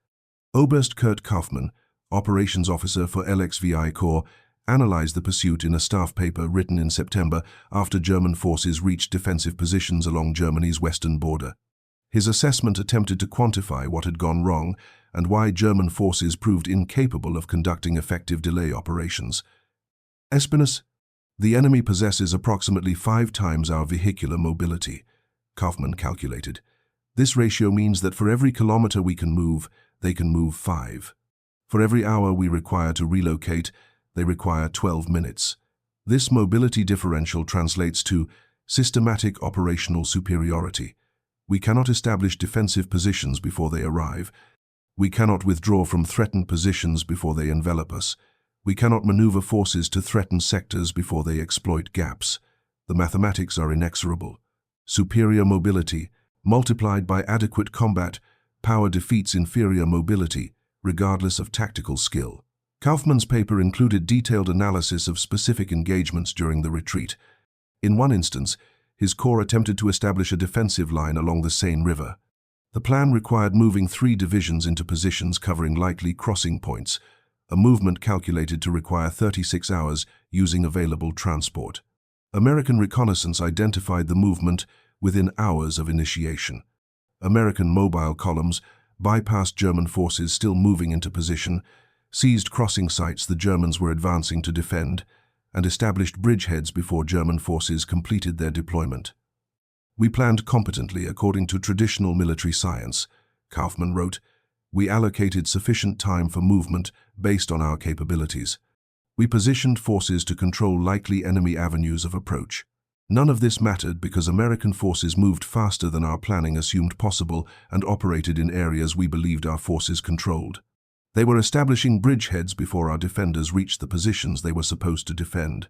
Oberst Kurt Kaufmann, operations officer for LXVI Corps, analyzed the pursuit in a staff paper written in September after German forces reached defensive positions along Germany's western border. His assessment attempted to quantify what had gone wrong and why German forces proved incapable of conducting effective delay operations. Espinus, the enemy possesses approximately 5 times our vehicular mobility, Kaufmann calculated. This ratio means that for every kilometer we can move, they can move 5. For every hour we require to relocate, they require 12 minutes. This mobility differential translates to systematic operational superiority. We cannot establish defensive positions before they arrive. We cannot withdraw from threatened positions before they envelop us. We cannot maneuver forces to threaten sectors before they exploit gaps. The mathematics are inexorable. Superior mobility, multiplied by adequate combat, power defeats inferior mobility, regardless of tactical skill. Kaufmann's paper included detailed analysis of specific engagements during the retreat. In one instance, his corps attempted to establish a defensive line along the Seine River. The plan required moving 3 divisions into positions covering likely crossing points, a movement calculated to require 36 hours using available transport. American reconnaissance identified the movement within hours of initiation. American mobile columns bypassed German forces still moving into position, seized crossing sites the Germans were advancing to defend, and established bridgeheads before German forces completed their deployment. We planned competently according to traditional military science, Kaufmann wrote. We allocated sufficient time for movement based on our capabilities. We positioned forces to control likely enemy avenues of approach. None of this mattered because American forces moved faster than our planning assumed possible and operated in areas we believed our forces controlled. They were establishing bridgeheads before our defenders reached the positions they were supposed to defend.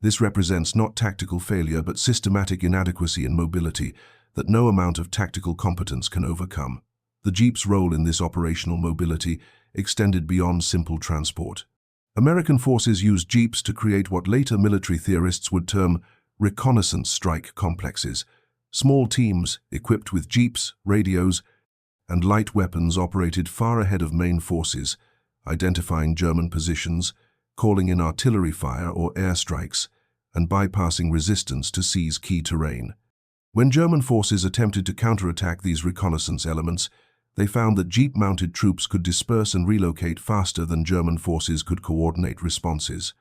This represents not tactical failure but systematic inadequacy in mobility that no amount of tactical competence can overcome. The jeep's role in this operational mobility extended beyond simple transport. American forces used jeeps to create what later military theorists would term reconnaissance strike complexes. Small teams, equipped with jeeps, radios, and light weapons operated far ahead of main forces, identifying German positions, calling in artillery fire or airstrikes, and bypassing resistance to seize key terrain. When German forces attempted to counterattack these reconnaissance elements, they found that jeep-mounted troops could disperse and relocate faster than German forces could coordinate responses.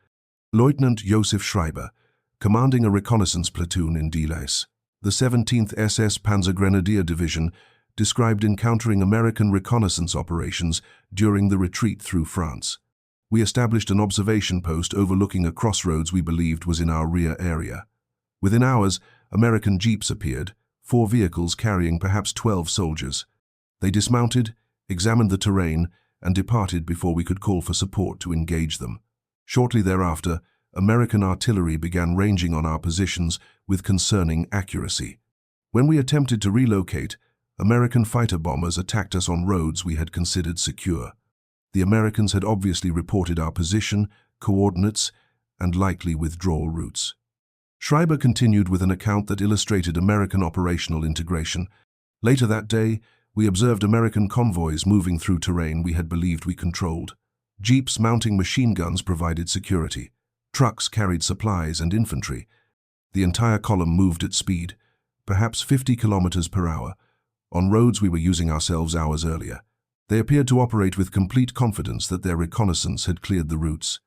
Lieutenant Josef Schreiber, commanding a reconnaissance platoon in Dielis, the 17th SS Panzergrenadier Division, described encountering American reconnaissance operations during the retreat through France. We established an observation post overlooking a crossroads we believed was in our rear area. Within hours, American jeeps appeared, 4 vehicles carrying perhaps 12 soldiers. They dismounted, examined the terrain, and departed before we could call for support to engage them. Shortly thereafter, American artillery began ranging on our positions with concerning accuracy. When we attempted to relocate, American fighter bombers attacked us on roads we had considered secure. The Americans had obviously reported our position, coordinates, and likely withdrawal routes. Schreiber continued with an account that illustrated American operational integration. Later that day, we observed American convoys moving through terrain we had believed we controlled. Jeeps mounting machine guns provided security. Trucks carried supplies and infantry. The entire column moved at speed, perhaps 50 kilometers per hour, on roads we were using ourselves hours earlier. They appeared to operate with complete confidence that their reconnaissance had cleared the routes.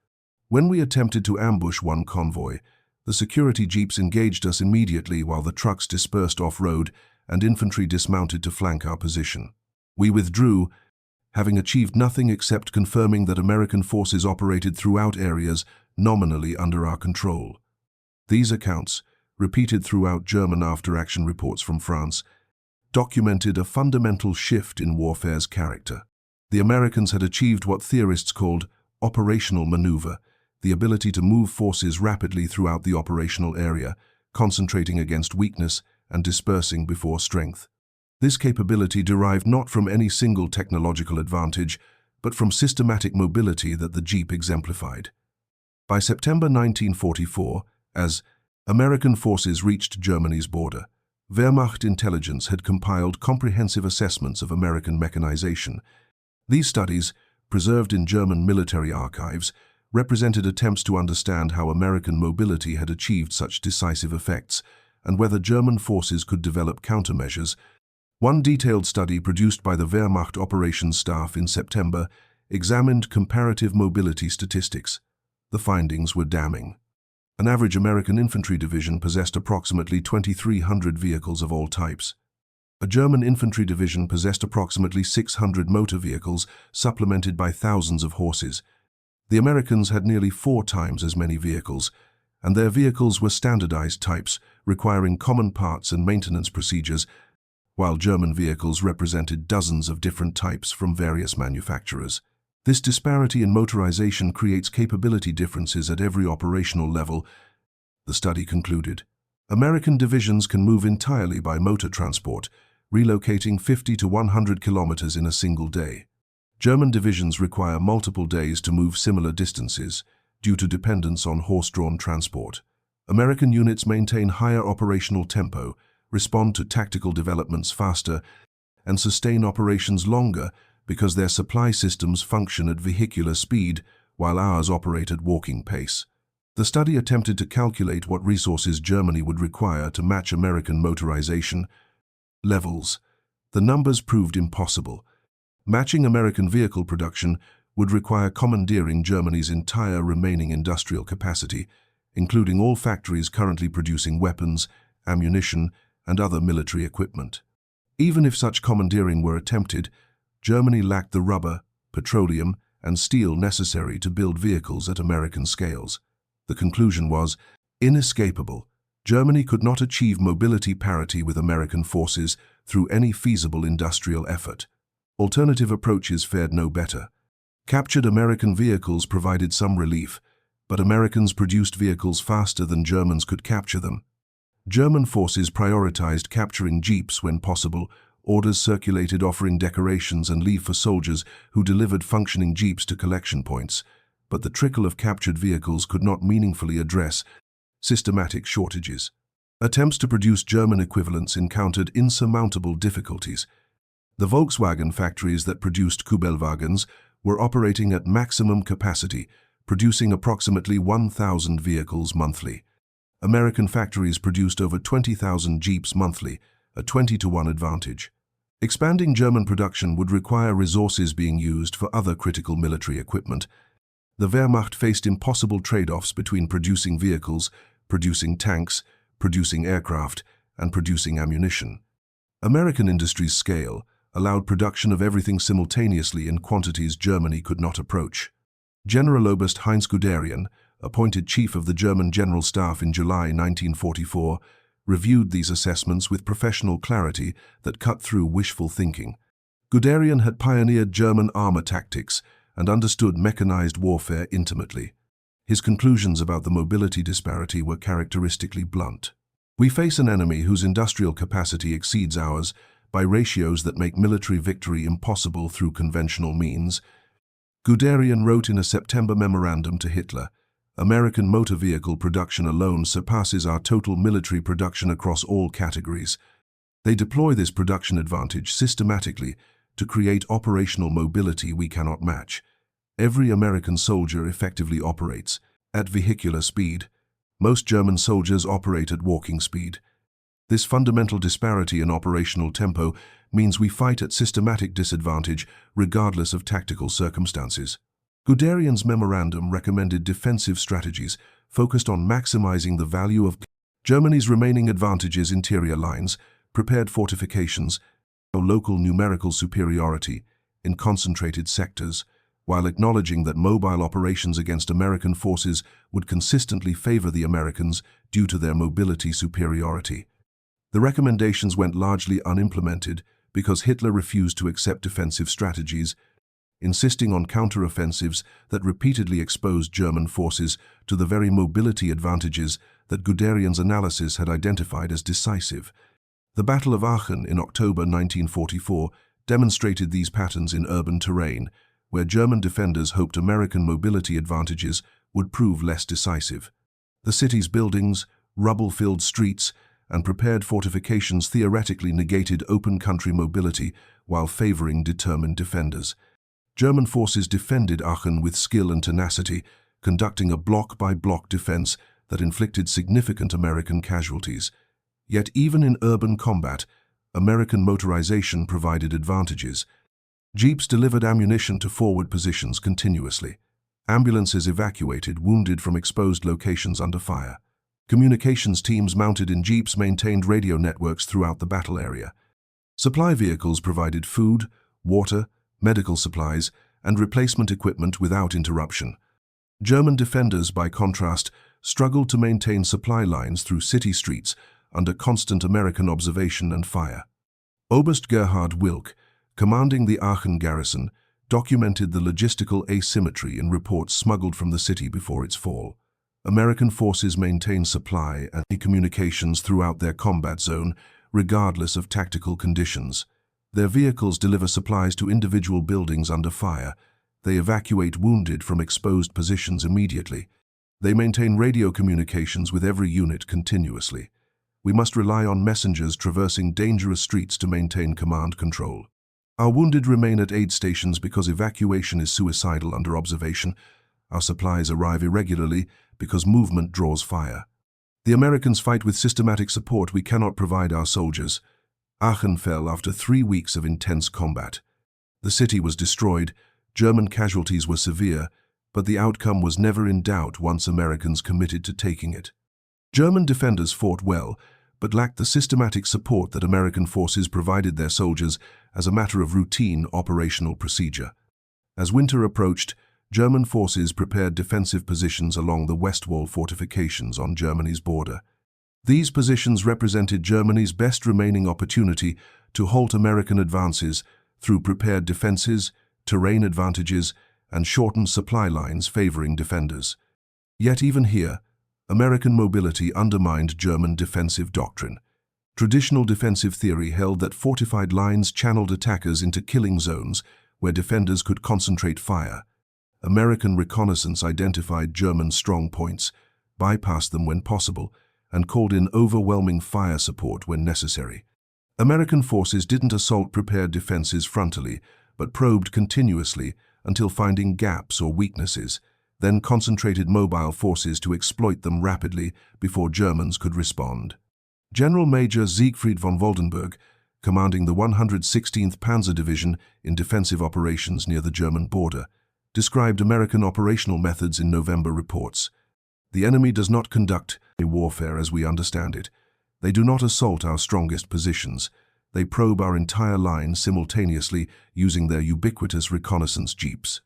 When we attempted to ambush one convoy, the security jeeps engaged us immediately while the trucks dispersed off-road and infantry dismounted to flank our position. We withdrew, having achieved nothing except confirming that American forces operated throughout areas nominally under our control. These accounts, repeated throughout German after-action reports from France, documented a fundamental shift in warfare's character. The Americans had achieved what theorists called operational maneuver, the ability to move forces rapidly throughout the operational area, concentrating against weakness and dispersing before strength. This capability derived not from any single technological advantage, but from systematic mobility that the Jeep exemplified. By September 1944, as American forces reached Germany's border, Wehrmacht intelligence had compiled comprehensive assessments of American mechanization. These studies, preserved in German military archives, represented attempts to understand how American mobility had achieved such decisive effects and whether German forces could develop countermeasures. One detailed study produced by the Wehrmacht operations staff in September examined comparative mobility statistics. The findings were damning. An average American infantry division possessed approximately 2,300 vehicles of all types. A German infantry division possessed approximately 600 motor vehicles, supplemented by thousands of horses. The Americans had nearly 4 times as many vehicles, and their vehicles were standardized types, requiring common parts and maintenance procedures, while German vehicles represented dozens of different types from various manufacturers. This disparity in motorization creates capability differences at every operational level, the study concluded. American divisions can move entirely by motor transport, relocating 50 to 100 kilometers in a single day. German divisions require multiple days to move similar distances due to dependence on horse-drawn transport. American units maintain higher operational tempo, respond to tactical developments faster, and sustain operations longer because their supply systems function at vehicular speed while ours operate at walking pace. The study attempted to calculate what resources Germany would require to match American motorization levels. The numbers proved impossible. Matching American vehicle production would require commandeering Germany's entire remaining industrial capacity, including all factories currently producing weapons, ammunition, and other military equipment. Even if such commandeering were attempted, Germany lacked the rubber, petroleum, and steel necessary to build vehicles at American scales. The conclusion was inescapable. Germany could not achieve mobility parity with American forces through any feasible industrial effort. Alternative approaches fared no better. Captured American vehicles provided some relief, but Americans produced vehicles faster than Germans could capture them. German forces prioritized capturing jeeps when possible. Orders circulated offering decorations and leave for soldiers who delivered functioning jeeps to collection points, but the trickle of captured vehicles could not meaningfully address systematic shortages. Attempts to produce German equivalents encountered insurmountable difficulties. The Volkswagen factories that produced Kübelwagens were operating at maximum capacity, producing approximately 1,000 vehicles monthly. American factories produced over 20,000 jeeps monthly, a 20-to-1 advantage. Expanding German production would require resources being used for other critical military equipment. The Wehrmacht faced impossible trade-offs between producing vehicles, producing tanks, producing aircraft, and producing ammunition. American industry's scale allowed production of everything simultaneously in quantities Germany could not approach. Generaloberst Heinz Guderian, appointed chief of the German General Staff in July 1944, reviewed these assessments with professional clarity that cut through wishful thinking. Guderian had pioneered German armor tactics and understood mechanized warfare intimately. His conclusions about the mobility disparity were characteristically blunt. We face an enemy whose industrial capacity exceeds ours by ratios that make military victory impossible through conventional means. Guderian wrote in a September memorandum to Hitler, American motor vehicle production alone surpasses our total military production across all categories. They deploy this production advantage systematically to create operational mobility we cannot match. Every American soldier effectively operates at vehicular speed. Most German soldiers operate at walking speed. This fundamental disparity in operational tempo means we fight at systematic disadvantage regardless of tactical circumstances. Guderian's memorandum recommended defensive strategies focused on maximizing the value of Germany's remaining advantages: interior lines, prepared fortifications, local numerical superiority in concentrated sectors, while acknowledging that mobile operations against American forces would consistently favor the Americans due to their mobility superiority. The recommendations went largely unimplemented because Hitler refused to accept defensive strategies, insisting on counteroffensives that repeatedly exposed German forces to the very mobility advantages that Guderian's analysis had identified as decisive. The Battle of Aachen in October 1944 demonstrated these patterns in urban terrain, where German defenders hoped American mobility advantages would prove less decisive. The city's buildings, rubble-filled streets, and prepared fortifications theoretically negated open country mobility while favoring determined defenders. German forces defended Aachen with skill and tenacity, conducting a block-by-block defense that inflicted significant American casualties. Yet even in urban combat, American motorization provided advantages. Jeeps delivered ammunition to forward positions continuously. Ambulances evacuated wounded from exposed locations under fire. Communications teams mounted in jeeps maintained radio networks throughout the battle area. Supply vehicles provided food, water, medical supplies, and replacement equipment without interruption. German defenders, by contrast, struggled to maintain supply lines through city streets under constant American observation and fire. Oberst Gerhard Wilk, commanding the Aachen garrison, documented the logistical asymmetry in reports smuggled from the city before its fall. American forces maintained supply and communications throughout their combat zone, regardless of tactical conditions. Their vehicles deliver supplies to individual buildings under fire. They evacuate wounded from exposed positions immediately. They maintain radio communications with every unit continuously. We must rely on messengers traversing dangerous streets to maintain command control. Our wounded remain at aid stations because evacuation is suicidal under observation. Our supplies arrive irregularly because movement draws fire. The Americans fight with systematic support we cannot provide our soldiers. Aachen fell after 3 weeks of intense combat. The city was destroyed, German casualties were severe, but the outcome was never in doubt once Americans committed to taking it. German defenders fought well, but lacked the systematic support that American forces provided their soldiers as a matter of routine operational procedure. As winter approached, German forces prepared defensive positions along the West Wall fortifications on Germany's border. These positions represented Germany's best remaining opportunity to halt American advances through prepared defenses, terrain advantages, and shortened supply lines favoring defenders. Yet even here, American mobility undermined German defensive doctrine. Traditional defensive theory held that fortified lines channeled attackers into killing zones where defenders could concentrate fire. American reconnaissance identified German strong points, bypassed them when possible, and called in overwhelming fire support when necessary. American forces didn't assault prepared defenses frontally, but probed continuously until finding gaps or weaknesses, then concentrated mobile forces to exploit them rapidly before Germans could respond. General Major Siegfried von Woldenberg, commanding the 116th Panzer Division in defensive operations near the German border, described American operational methods in November reports. The enemy does not conduct warfare as we understand it. They do not assault our strongest positions. They probe our entire line simultaneously using their ubiquitous reconnaissance jeeps.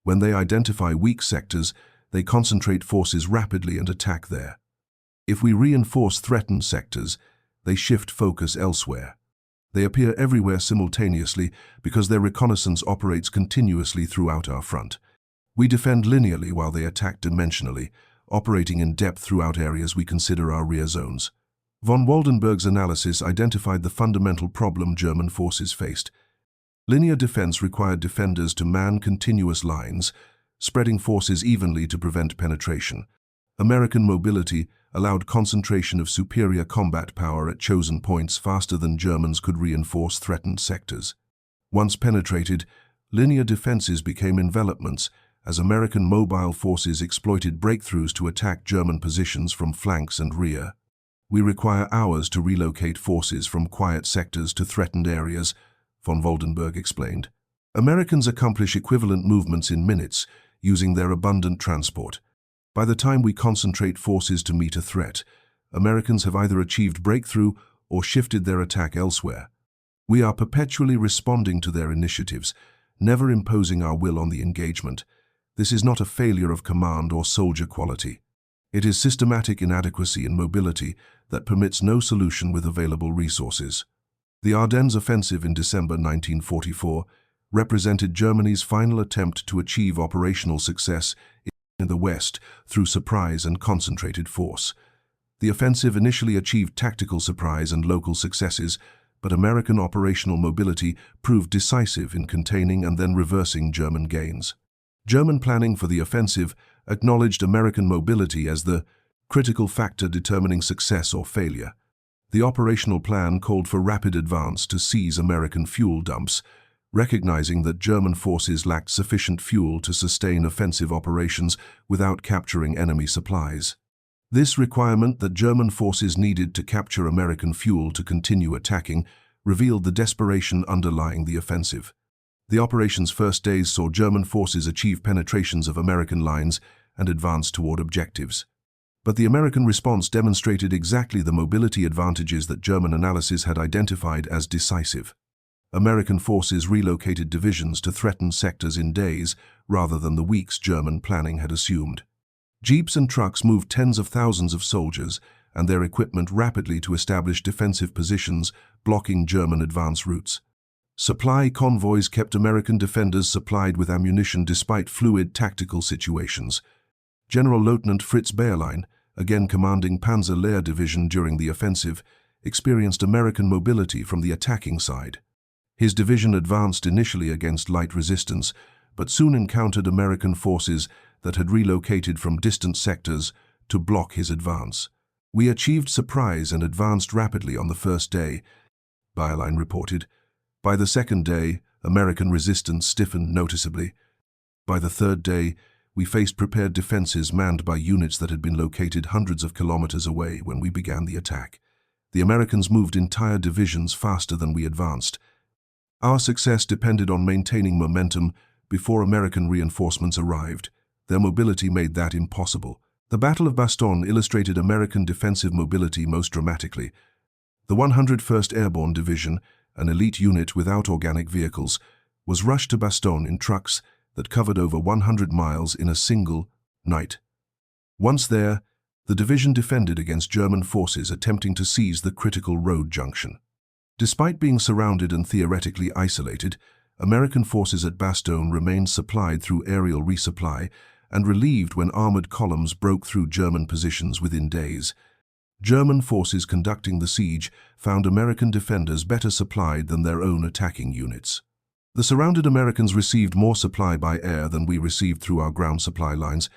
When they identify weak sectors, they concentrate forces rapidly and attack there. If we reinforce threatened sectors, they shift focus elsewhere. They appear everywhere simultaneously because their reconnaissance operates continuously throughout our front. We defend linearly while they attack dimensionally, operating in depth throughout areas we consider our rear zones. Von Woldenberg's analysis identified the fundamental problem German forces faced. Linear defense required defenders to man continuous lines, spreading forces evenly to prevent penetration. American mobility allowed concentration of superior combat power at chosen points faster than Germans could reinforce threatened sectors. Once penetrated, linear defenses became envelopments as American mobile forces exploited breakthroughs to attack German positions from flanks and rear. We require hours to relocate forces from quiet sectors to threatened areas, von Woldenberg explained. Americans accomplish equivalent movements in minutes using their abundant transport. By the time we concentrate forces to meet a threat, Americans have either achieved breakthrough or shifted their attack elsewhere. We are perpetually responding to their initiatives, never imposing our will on the engagement. This is not a failure of command or soldier quality. It is systematic inadequacy in mobility that permits no solution with available resources. The Ardennes offensive in December 1944 represented Germany's final attempt to achieve operational success in the West through surprise and concentrated force. The offensive initially achieved tactical surprise and local successes, but American operational mobility proved decisive in containing and then reversing German gains. German planning for the offensive acknowledged American mobility as the critical factor determining success or failure. The operational plan called for rapid advance to seize American fuel dumps, recognizing that German forces lacked sufficient fuel to sustain offensive operations without capturing enemy supplies. This requirement that German forces needed to capture American fuel to continue attacking revealed the desperation underlying the offensive. The operation's first days saw German forces achieve penetrations of American lines and advance toward objectives. But the American response demonstrated exactly the mobility advantages that German analysis had identified as decisive. American forces relocated divisions to threatened sectors in days rather than the weeks German planning had assumed. Jeeps and trucks moved tens of thousands of soldiers and their equipment rapidly to establish defensive positions, blocking German advance routes. Supply convoys kept American defenders supplied with ammunition despite fluid tactical situations. General Lieutenant Fritz Bayerlein, again commanding Panzer Lehr Division during the offensive, experienced American mobility from the attacking side. His division advanced initially against light resistance, but soon encountered American forces that had relocated from distant sectors to block his advance. "We achieved surprise and advanced rapidly on the first day," Bayerlein reported. By the second day, American resistance stiffened noticeably. By the third day, we faced prepared defenses manned by units that had been located hundreds of kilometers away when we began the attack. The Americans moved entire divisions faster than we advanced. Our success depended on maintaining momentum before American reinforcements arrived. Their mobility made that impossible. The Battle of Bastogne illustrated American defensive mobility most dramatically. The 101st Airborne Division, an elite unit without organic vehicles, was rushed to Bastogne in trucks that covered over 100 miles in a single night. Once there, the division defended against German forces attempting to seize the critical road junction. Despite being surrounded and theoretically isolated, American forces at Bastogne remained supplied through aerial resupply and relieved when armored columns broke through German positions within days. German forces conducting the siege found American defenders better supplied than their own attacking units. The surrounded Americans received more supply by air than we received through our ground supply lines.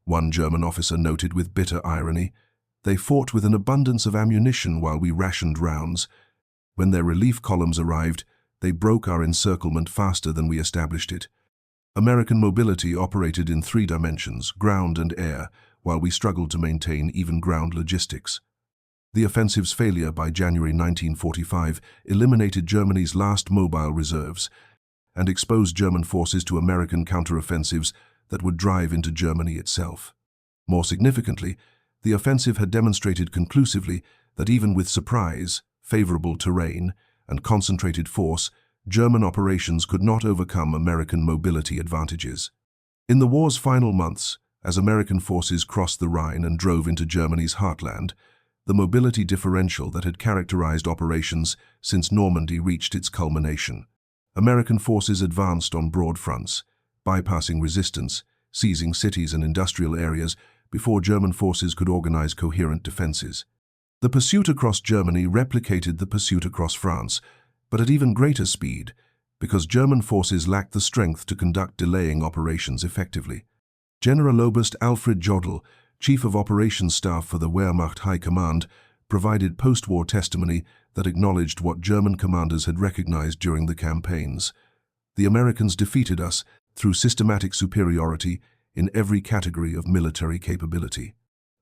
One German officer noted with bitter irony, "They fought with an abundance of ammunition while we rationed rounds. When their relief columns arrived, they broke our encirclement faster than we established it." American mobility operated in three dimensions, ground and air, while we struggled to maintain even ground logistics. The offensive's failure by January 1945 eliminated Germany's last mobile reserves and exposed German forces to American counteroffensives that would drive into Germany itself. More significantly, the offensive had demonstrated conclusively that even with surprise, favorable terrain, and concentrated force, German operations could not overcome American mobility advantages. In the war's final months, as American forces crossed the Rhine and drove into Germany's heartland, the mobility differential that had characterized operations since Normandy reached its culmination. American forces advanced on broad fronts, bypassing resistance, seizing cities and industrial areas before German forces could organize coherent defenses. The pursuit across Germany replicated the pursuit across France, but at even greater speed, because German forces lacked the strength to conduct delaying operations effectively. Generaloberst Alfred Jodl, Chief of Operations Staff for the Wehrmacht High Command, provided post-war testimony that acknowledged what German commanders had recognized during the campaigns. "The Americans defeated us through systematic superiority in every category of military capability.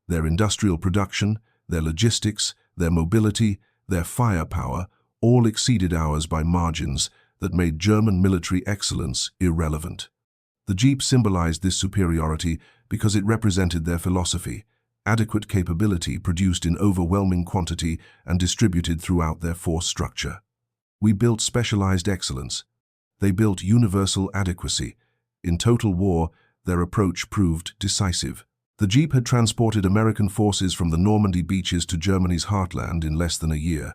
Their industrial production, their logistics, their mobility, their firepower all exceeded ours by margins that made German military excellence irrelevant." The Jeep symbolized this superiority because it represented their philosophy, adequate capability produced in overwhelming quantity and distributed throughout their force structure. We built specialized excellence. They built universal adequacy. In total war, their approach proved decisive. The Jeep had transported American forces from the Normandy beaches to Germany's heartland in less than a year.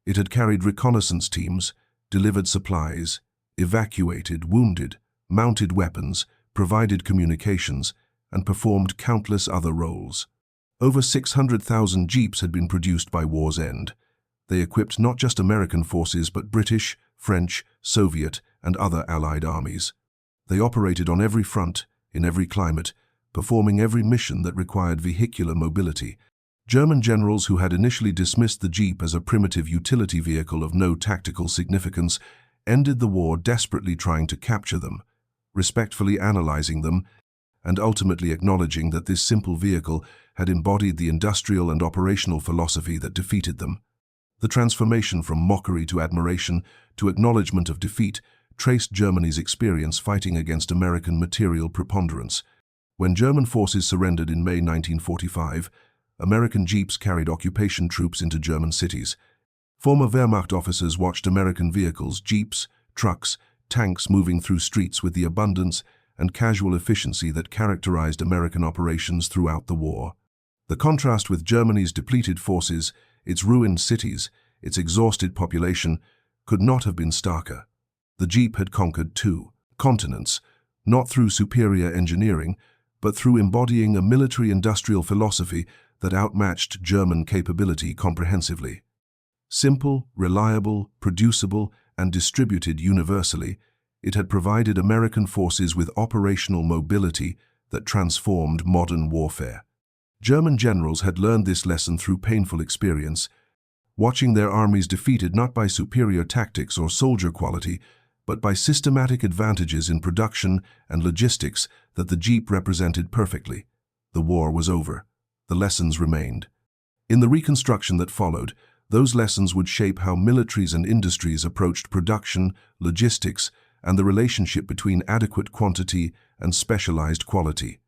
It had carried reconnaissance teams, delivered supplies, evacuated wounded, mounted weapons, provided communications, and performed countless other roles. Over 600,000 Jeeps had been produced by war's end. They equipped not just American forces but British, French, Soviet, and other Allied armies. They operated on every front, in every climate, performing every mission that required vehicular mobility. German generals who had initially dismissed the Jeep as a primitive utility vehicle of no tactical significance ended the war desperately trying to capture them, respectfully analyzing them, and ultimately acknowledging that this simple vehicle had embodied the industrial and operational philosophy that defeated them. The transformation from mockery to admiration to acknowledgement of defeat traced Germany's experience fighting against American material preponderance. When German forces surrendered in May 1945, American jeeps carried occupation troops into German cities. Former Wehrmacht officers watched American vehicles, jeeps, trucks, tanks moving through streets with the abundance and casual efficiency that characterized American operations throughout the war. The contrast with Germany's depleted forces, its ruined cities, its exhausted population, could not have been starker. The Jeep had conquered 2 continents, not through superior engineering, but through embodying a military-industrial philosophy that outmatched German capability comprehensively. Simple, reliable, producible, and distributed universally, it had provided American forces with operational mobility that transformed modern warfare. German generals had learned this lesson through painful experience, watching their armies defeated not by superior tactics or soldier quality, but by systematic advantages in production and logistics that the Jeep represented perfectly. The war was over. The lessons remained. In the reconstruction that followed, those lessons would shape how militaries and industries approached production, logistics, and the relationship between adequate quantity and specialized quality.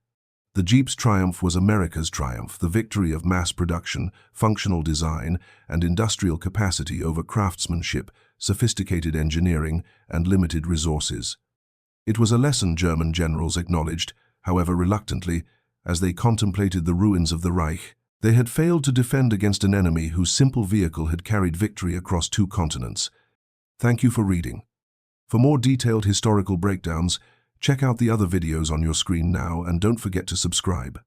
The Jeep's triumph was America's triumph, the victory of mass production, functional design, and industrial capacity over craftsmanship, sophisticated engineering, and limited resources. It was a lesson German generals acknowledged, however reluctantly, as they contemplated the ruins of the Reich. They had failed to defend against an enemy whose simple vehicle had carried victory across 2 continents. Thank you for reading. For more detailed historical breakdowns, check out the other videos on your screen now and don't forget to subscribe.